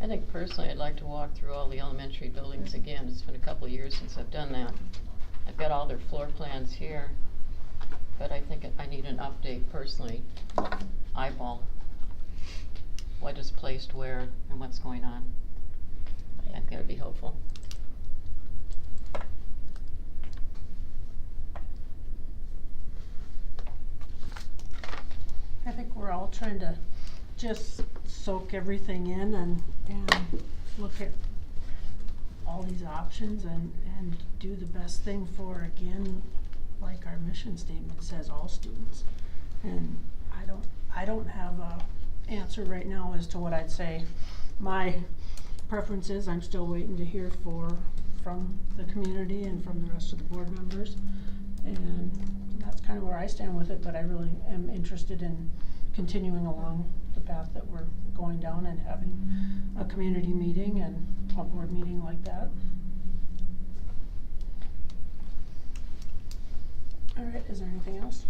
I think personally I'd like to walk through all the elementary buildings again. It's been a couple of years since I've done that. I've got all their floor plans here, but I think I need an update personally, eyeball what is placed where and what's going on. I think that would be helpful. I think we're all trying to just soak everything in and look at all these options and do the best thing for, again, like our mission statement says, all students. And I don't have a answer right now as to what I'd say. My preference is I'm still waiting to hear from the community and from the rest of the board members. And that's kind of where I stand with it, but I really am interested in continuing along the path that we're going down and having a community meeting and a board meeting like that. All right, is there anything else?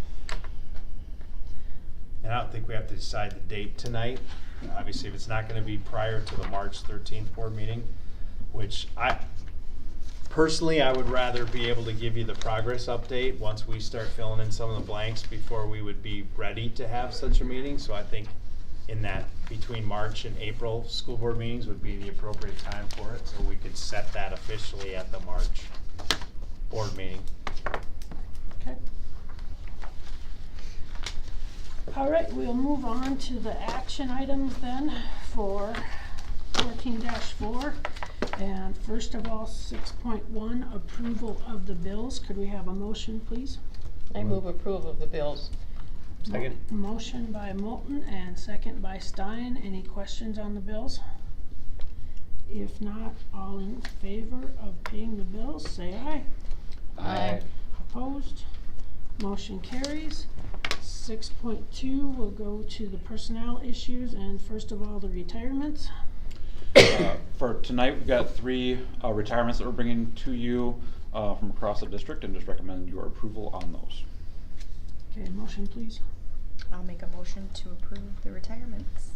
And I don't think we have to decide the date tonight. Obviously, if it's not going to be prior to the March 13th board meeting, which personally, I would rather be able to give you the progress update once we start filling in some of the blanks before we would be ready to have such a meeting. So I think in that between March and April school board meetings would be the appropriate time for it, so we could set that officially at the March board meeting. Okay. All right, we'll move on to the action items then for 14-4. And first of all, 6.1, approval of the bills. Could we have a motion, please? I move approval of the bills. Second. Motion by Moulton and second by Stein. Any questions on the bills? If not, all in favor of paying the bills, say aye. Aye. Opposed? Motion carries. 6.2 will go to the personnel issues, and first of all, the retirements. For tonight, we've got 3 retirements that we're bringing to you from across the district, and just recommend your approval on those. Okay, motion please. I'll make a motion to approve the retirements.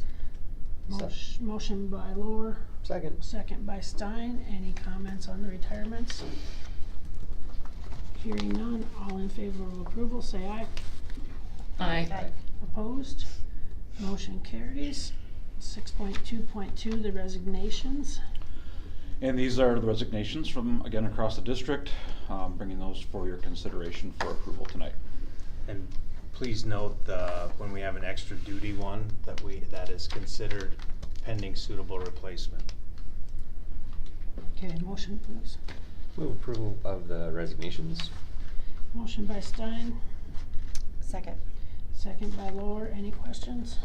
Motion by Lohr. Second. Second by Stein. Any comments on the retirements? Hearing none, all in favor of approval, say aye. Aye. Opposed? Motion carries. 6.2.2, the resignations. And these are the resignations from, again, across the district, bringing those for your consideration for approval tonight. And please note when we have an extra duty one that is considered pending suitable replacement. Okay, motion please. Move approval of the resignations. Motion by Stein, Second. second by Lohr. Any questions?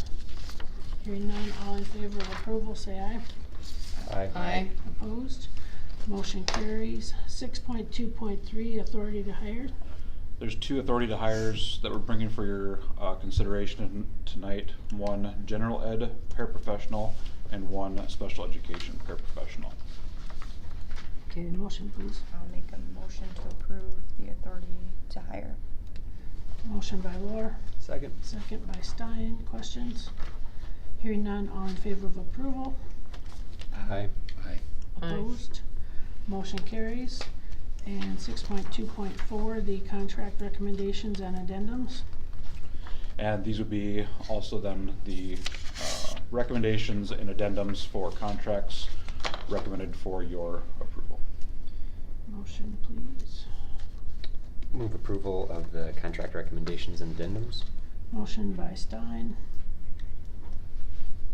Hearing none, all in favor of approval, say aye. Aye. Opposed? Motion carries. 6.2.3, authority to hire. There's 2 authority to hires that we're bringing for your consideration tonight. 1 general ed paraprofessional and 1 special education paraprofessional. Okay, motion please. I'll make a motion to approve the authority to hire. Motion by Lohr, Second. second by Stein. Questions? Hearing none, all in favor of approval? Aye. Aye. Aye. Opposed? Motion carries. And 6.2.4, the contract recommendations and addendums. And these would be also then the recommendations and addendums for contracts recommended for your approval. Motion please. Move approval of the contract recommendations and addendums. Motion by Stein,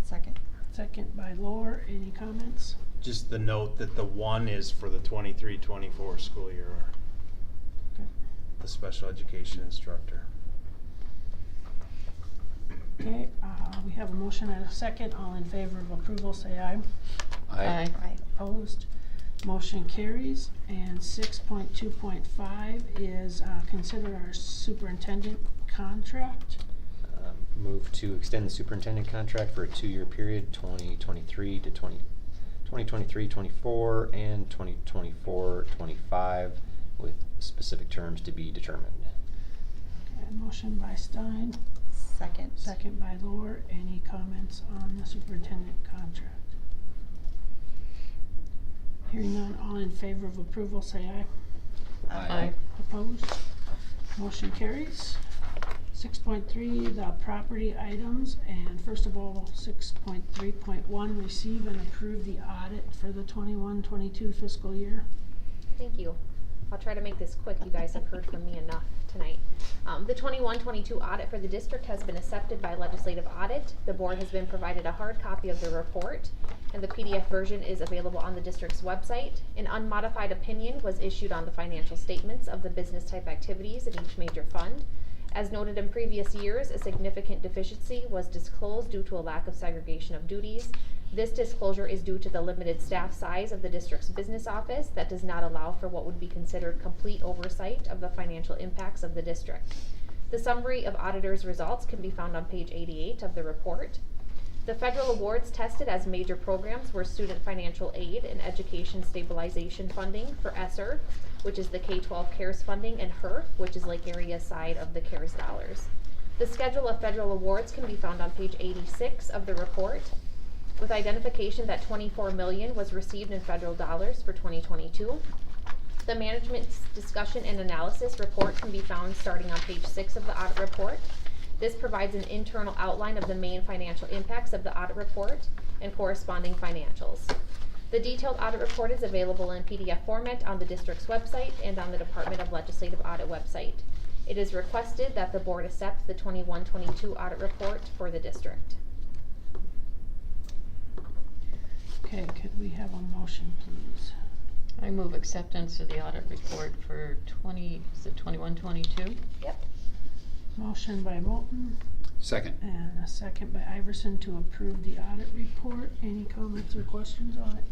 Second. second by Lohr. Any comments? Just the note that the 1 is for the 23-24 school year, Okay. the special education instructor. Okay, we have a motion and a second. All in favor of approval, say aye. Aye. Aye. Opposed? Motion carries. And 6.2.5 is consider our superintendent contract. Move to extend the superintendent contract for a 2-year period, 2023 to 2023-24 and 2024-25, with specific terms to be determined. Okay, motion by Stein, Second. second by Lohr. Any comments on the superintendent contract? Hearing none, all in favor of approval, say aye. Aye. Opposed? Motion carries. 6.3, the property items, and first of all, 6.3.1, receive and approve the audit for the 21-22 fiscal year. Thank you. I'll try to make this quick. You guys have heard from me enough tonight. The 21-22 audit for the district has been accepted by legislative audit. The board has been provided a hard copy of the report, and the PDF version is available on the district's website. An unmodified opinion was issued on the financial statements of the business type activities in each major fund. As noted in previous years, a significant deficiency was disclosed due to a lack of segregation of duties. This disclosure is due to the limited staff size of the district's business office that does not allow for what would be considered complete oversight of the financial impacts of the district. The summary of auditor's results can be found on page 88 of the report. The federal awards tested as major programs were student financial aid and education stabilization funding for ESSER, which is the K-12 CARES funding, and HERF, which is Lake Area side of the CARES dollars. The schedule of federal awards can be found on page 86 of the report, with identification that $24 million was received in federal dollars for 2022. The management's discussion and analysis report can be found starting on page 6 of the audit report. This provides an internal outline of the main financial impacts of the audit report and corresponding financials. The detailed audit report is available in PDF format on the district's website and on the Department of Legislative Audit website. It is requested that the board accept the 21-22 audit report for the district. Okay, could we have a motion, please? I move acceptance of the audit report for 21-22? Yep. Motion by Moulton Second. and a second by Iverson to approve the audit report. Any comments or questions on it?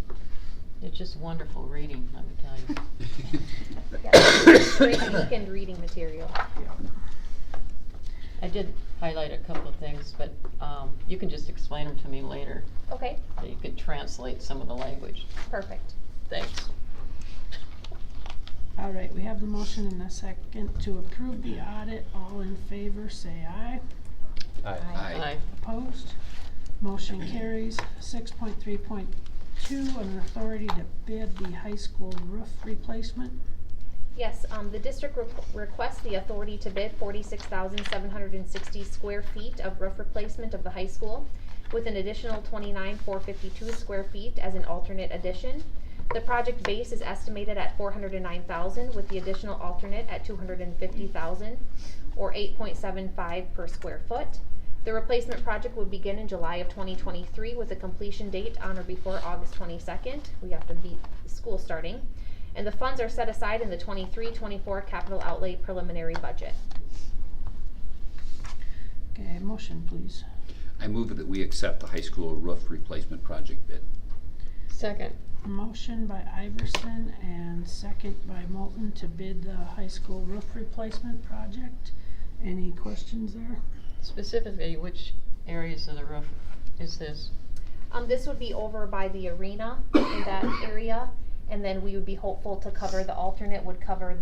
It's just wonderful reading, let me tell you. Yes. Great weekend reading material. I did highlight a couple of things, but you can just explain them to me later. Okay, So you could translate some of the language. perfect. Thanks. All right, we have the motion and a second to approve the audit. All in favor, say aye. Aye. Aye. Opposed? Motion carries. 6.3.2, an authority to bid the high school roof replacement. Yes, the district requests the authority to bid 46,760 square feet of roof replacement of the high school, with an additional 29,452 square feet as an alternate addition. The project base is estimated at $409,000, with the additional alternate at $250,000, or $8.75 per square foot. The replacement project will begin in July of 2023 with a completion date on or before August 22nd. We have to beat school starting. And the funds are set aside in the 23-24 capital outlay preliminary budget. Okay, motion please. I move that we accept the high school roof replacement project bid. Second. Motion by Iverson and second by Moulton to bid the high school roof replacement project. Any questions there? Specifically, which areas of the roof is this? This would be over by the arena in that area, and then we would be hopeful to cover, the alternate would cover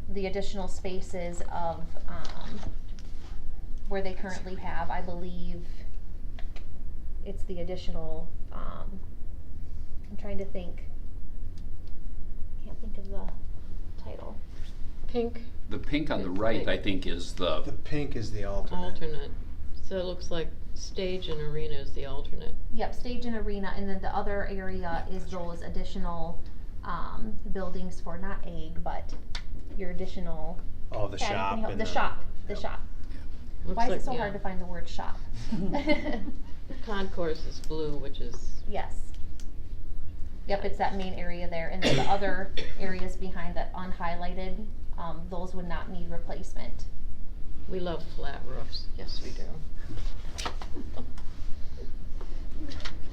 the additional spaces of, where they currently have, I believe, it's the additional, I'm trying to think, can't think of the title. Pink The pink on the right, I think, is The pink is the alternate. alternate. So it looks like stage and arena is the alternate. Yep, stage and arena, and then the other area is those additional, buildings for not egg, but your additional. Oh, the Patty, shop can you help- and the the- shop, the Yep. shop. Looks Why is like, it so yeah. hard to find the word shop? Concourse is blue, which is Yes. Yep, it's that main area there, and then the other areas behind that unhighlighted, those would not need replacement. we love flat roofs. Yes, we do.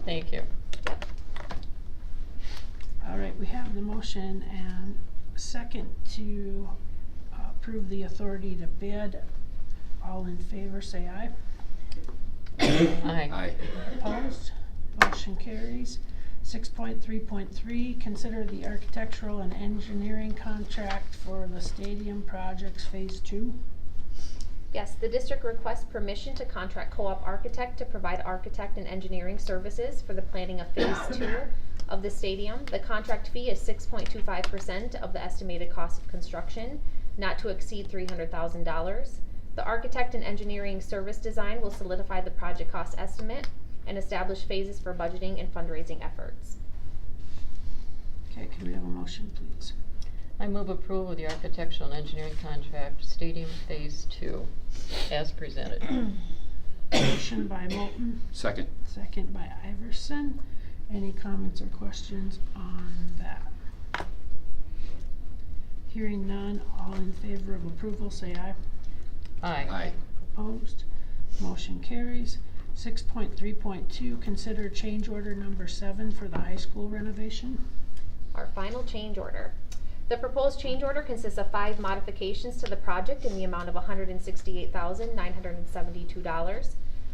Thank you. All right, we have the motion and second to approve the authority to bid. All in favor, say aye. Aye. Aye. Opposed? Motion carries. 6.3.3, consider the architectural and engineering contract for the stadium projects phase 2. Yes, the district requests permission to contract Co-op Architect to provide architect and engineering services for the planning of phase 2 of the stadium. The contract fee is 6.25% of the estimated cost of construction, not to exceed $300,000. The architect and engineering service design will solidify the project cost estimate and establish phases for budgeting and fundraising efforts. Okay, can we have a motion, please? I move approval of the architectural and engineering contract, Stadium Phase 2, as presented. Motion by Moulton, Second. second by Iverson. Any comments or questions on that? Hearing none, all in favor of approval, say aye. Aye. Aye. Opposed? Motion carries. 6.3.2, consider change order number 7 for the high school renovation. Our final change order. The proposed change order consists of 5 modifications to the project in the amount of $168,972.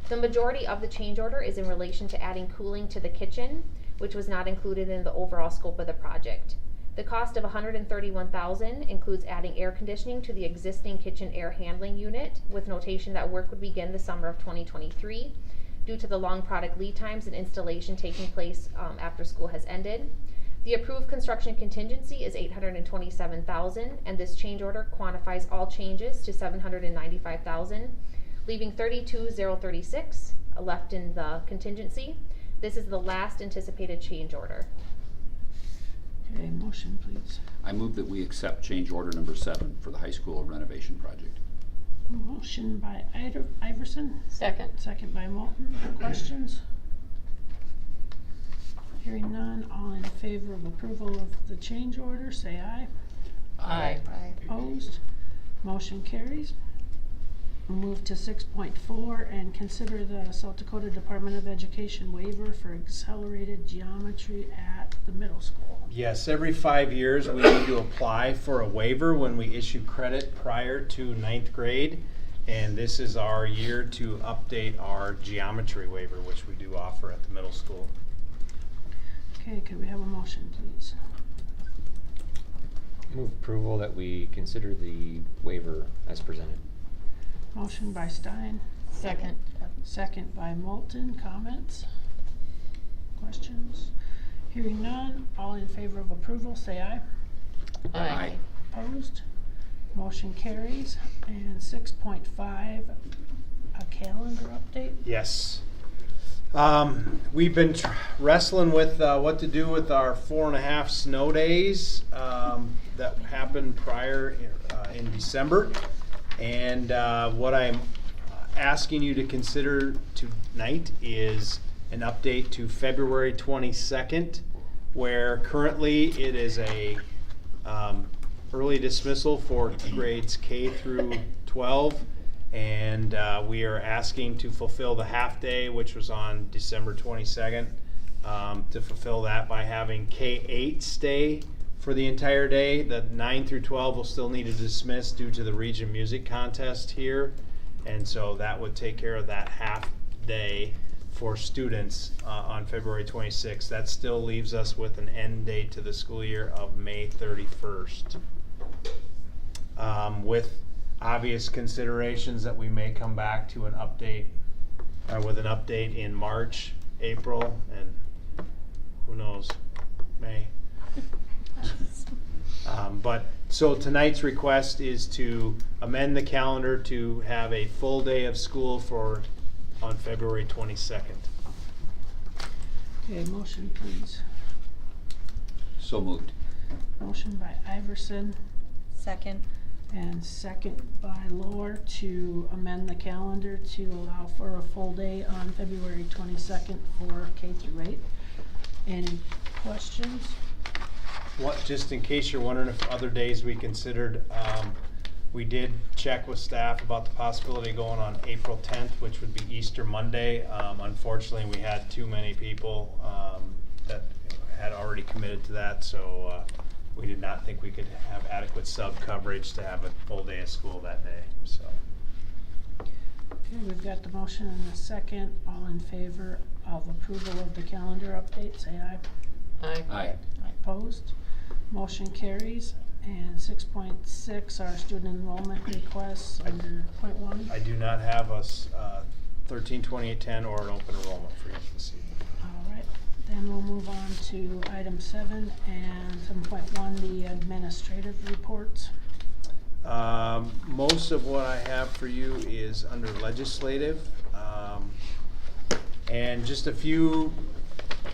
The majority of the change order is in relation to adding cooling to the kitchen, which was not included in the overall scope of the project. The cost of $131,000 includes adding air conditioning to the existing kitchen air handling unit, with notation that work would begin the summer of 2023 due to the long product lead times and installation taking place after school has ended. The approved construction contingency is $827,000, and this change order quantifies all changes to $795,000, leaving $32,036 left in the contingency. This is the last anticipated change order. Okay, motion please. I move that we accept change order number 7 for the high school renovation project. Motion by Iverson, Second. second by Moulton. Questions? Hearing none, all in favor of approval of the change order, say aye. Aye. Opposed? Motion carries. We'll move to 6.4 and consider the South Dakota Department of Education waiver for accelerated geometry at the middle school. Yes, every 5 years we need to apply for a waiver when we issue credit prior to 9th grade. And this is our year to update our geometry waiver, which we do offer at the middle school. Okay, could we have a motion, please? Move approval that we consider the waiver as presented. Motion by Stein, Second. second by Moulton. Comments? Questions? Hearing none, all in favor of approval, say aye. Aye. Opposed? Motion carries. And 6.5, a calendar update. Yes. We've been wrestling with what to do with our 4.5 snow days that happened prior in December. And what I'm asking you to consider tonight is an update to February 22nd, where currently it is a early dismissal for grades K through 12. And we are asking to fulfill the half day, which was on December 22nd, to fulfill that by having K-8 stay for the entire day. The 9 through 12 will still need to dismiss due to the region music contest here. And so that would take care of that half day for students on February 26th. That still leaves us with an end date to the school year of May 31st. With obvious considerations that we may come back to an update, with an update in March, April, and who knows, May. But so tonight's request is to amend the calendar to have a full day of school on February 22nd. Okay, motion please. So moved. Motion by Iverson Second. and second by Lohr to amend the calendar to allow for a full day on February 22nd for K through 8. Any questions? What, just in case you're wondering if other days we considered, we did check with staff about the possibility of going on April 10th, which would be Easter Monday. Unfortunately, we had too many people that had already committed to that, so we did not think we could have adequate sub coverage to have a full day of school that day. So. Okay, we've got the motion and the second. All in favor of approval of the calendar update, say aye. Aye. Aye. Opposed? Motion carries. And 6.6, our student enrollment requests under point 1. I do not have a 132810 or an open enrollment for you this evening. All right, then we'll move on to item 7 and 7.1, the administrative reports. Most of what I have for you is under legislative, and just a few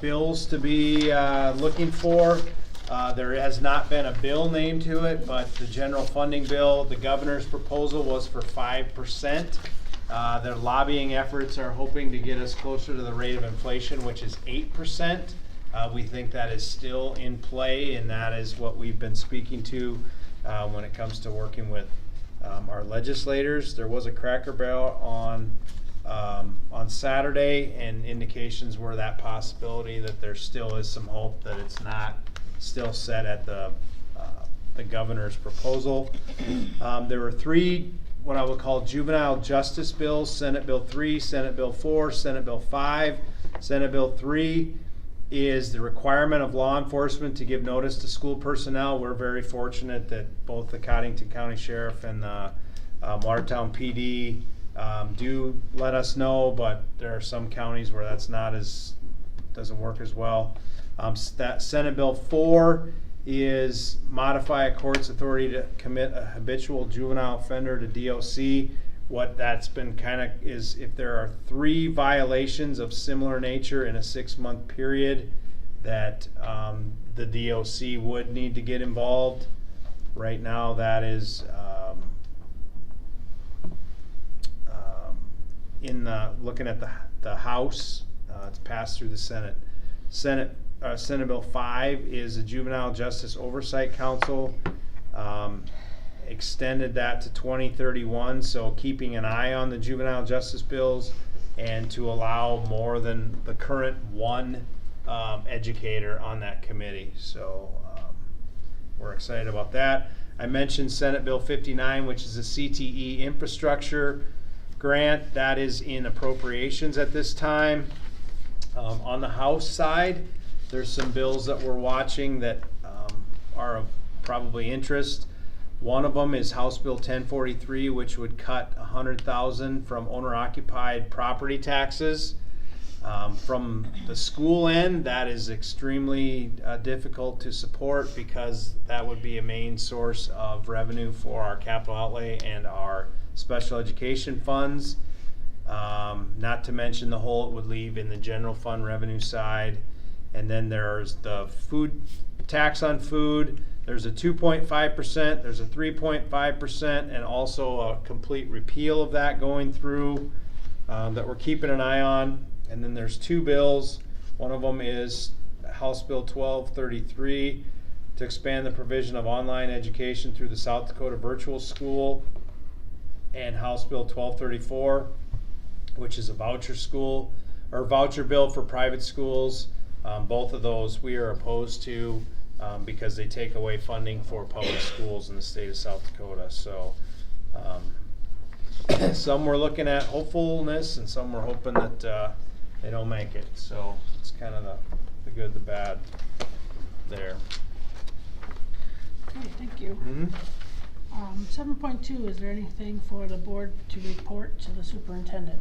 bills to be looking for. There has not been a bill named to it, but the general funding bill, the governor's proposal was for 5%. Their lobbying efforts are hoping to get us closer to the rate of inflation, which is 8%. We think that is still in play, and that is what we've been speaking to when it comes to working with our legislators. There was a Cracker Barrel on Saturday, and indications were that possibility that there still is some hope that it's not still set at the governor's proposal. There were 3 what I would call juvenile justice bills: Senate Bill 3, Senate Bill 4, Senate Bill 5. Senate Bill 3 is the requirement of law enforcement to give notice to school personnel. We're very fortunate that both the Cottington County Sheriff and the Watertown PD do let us know, but there are some counties where that's doesn't work as well. That Senate Bill 4 is modify a court's authority to commit a habitual juvenile offender to DOC. What that's been is if there are 3 violations of similar nature in a 6-month period, that the DOC would need to get involved. Right now, that is looking at the House. It's passed through the Senate. Senate Bill 5 is a Juvenile Justice Oversight Council. Extended that to 2031, so keeping an eye on the juvenile justice bills and to allow more than the current 1 educator on that committee. So we're excited about that. I mentioned Senate Bill 59, which is a CTE infrastructure grant. That is in appropriations at this time. On the House side, there's some bills that we're watching that are of probably interest. One of them is House Bill 1043, which would cut $100,000 from owner-occupied property taxes. From the school end, that is extremely difficult to support because that would be a main source of revenue for our capital outlay and our special education funds. Not to mention the hole it would leave in the general fund revenue side. And then there's the food tax on food. There's a 2.5%, there's a 3.5%, and also a complete repeal of that going through that we're keeping an eye on. And then there's 2 bills. One of them is House Bill 1233 to expand the provision of online education through the South Dakota Virtual School, and House Bill 1234, which is a voucher bill for private schools Both of those we are opposed to because they take away funding for public schools in the state of South Dakota. So some we're looking at hopefulness, and some we're hoping that they don't make it. So it's kind of the good, the bad there. Okay, thank you. Mm-hmm. 7.2, is there anything for the board to report to the superintendent?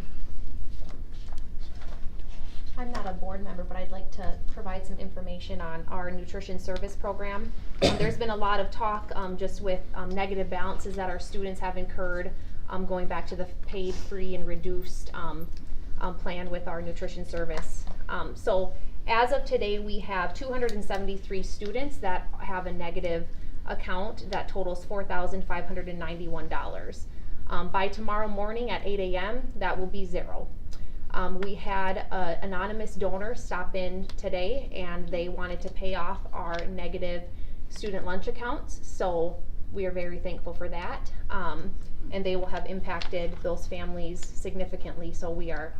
I'm not a board member, but I'd like to provide some information on our nutrition service program. There's been a lot of talk just with negative balances that our students have incurred going back to the paid, free, and reduced plan with our nutrition service. So as of today, we have 273 students that have a negative account that totals $4,591. By tomorrow morning at 8 a.m., that will be zero. We had an anonymous donor stop in today, and they wanted to pay off our negative student lunch accounts, so we are very thankful for that. And they will have impacted those families significantly, so we are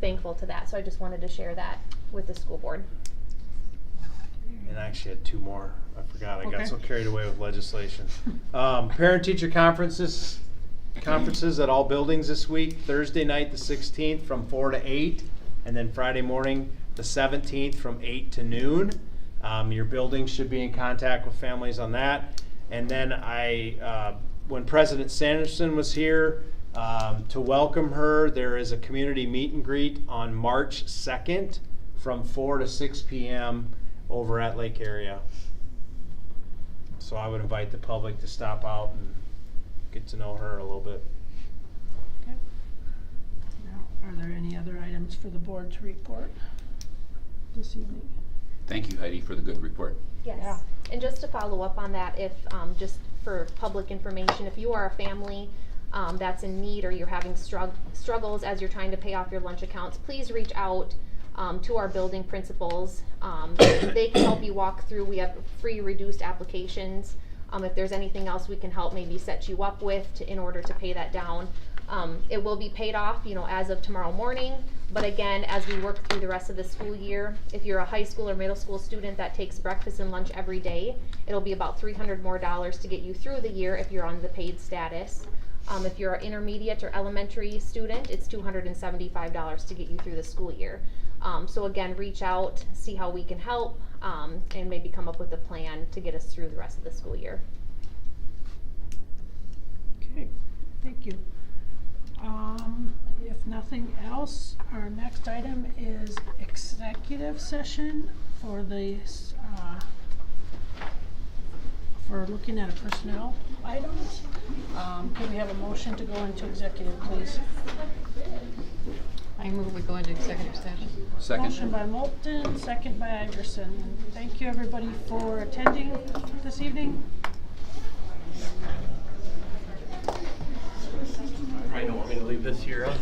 thankful to that. So I just wanted to share that with the school board. And I actually had two more. I forgot. I Okay. got so carried away with legislation. Parent-teacher conferences at all buildings this week. Thursday night, the 16th, from 4 to 8. And then Friday morning, the 17th, from 8 to noon. Your buildings should be in contact with families on that. And then when President Sanderson was here, to welcome her, there is a community meet and greet on March 2nd from 4 to 6 p.m. over at Lake Area. So I would invite the public to stop out and get to know her a little bit. Okay. Now, are there any other items for the board to report this evening? Thank you, Heidi, for the good report. Yes. Yeah. And just to follow up on that, if just for public information, if you are a family that's in need or you're having struggles as you're trying to pay off your lunch accounts, please reach out to our building principals. They can help you walk through. We have free reduced applications. If there's anything else we can help maybe set you up with in order to pay that down. It will be paid off, as of tomorrow morning. But again, as we work through the rest of the school year, if you're a high school or middle school student that takes breakfast and lunch every day, it'll be about $300 more to get you through the year if you're on the paid status. If you're an intermediate or elementary student, it's $275 to get you through the school year. So again, reach out, see how we can help, and maybe come up with a plan to get us through the rest of the school year. Okay, thank you. If nothing else, our next item is executive session for for looking at a personnel items. Can we have a motion to go into executive, please? I move we go into executive session. Second. Motion by Moulton, second by Iverson. Thank you, everybody, for attending this evening. I don't want me to leave this here.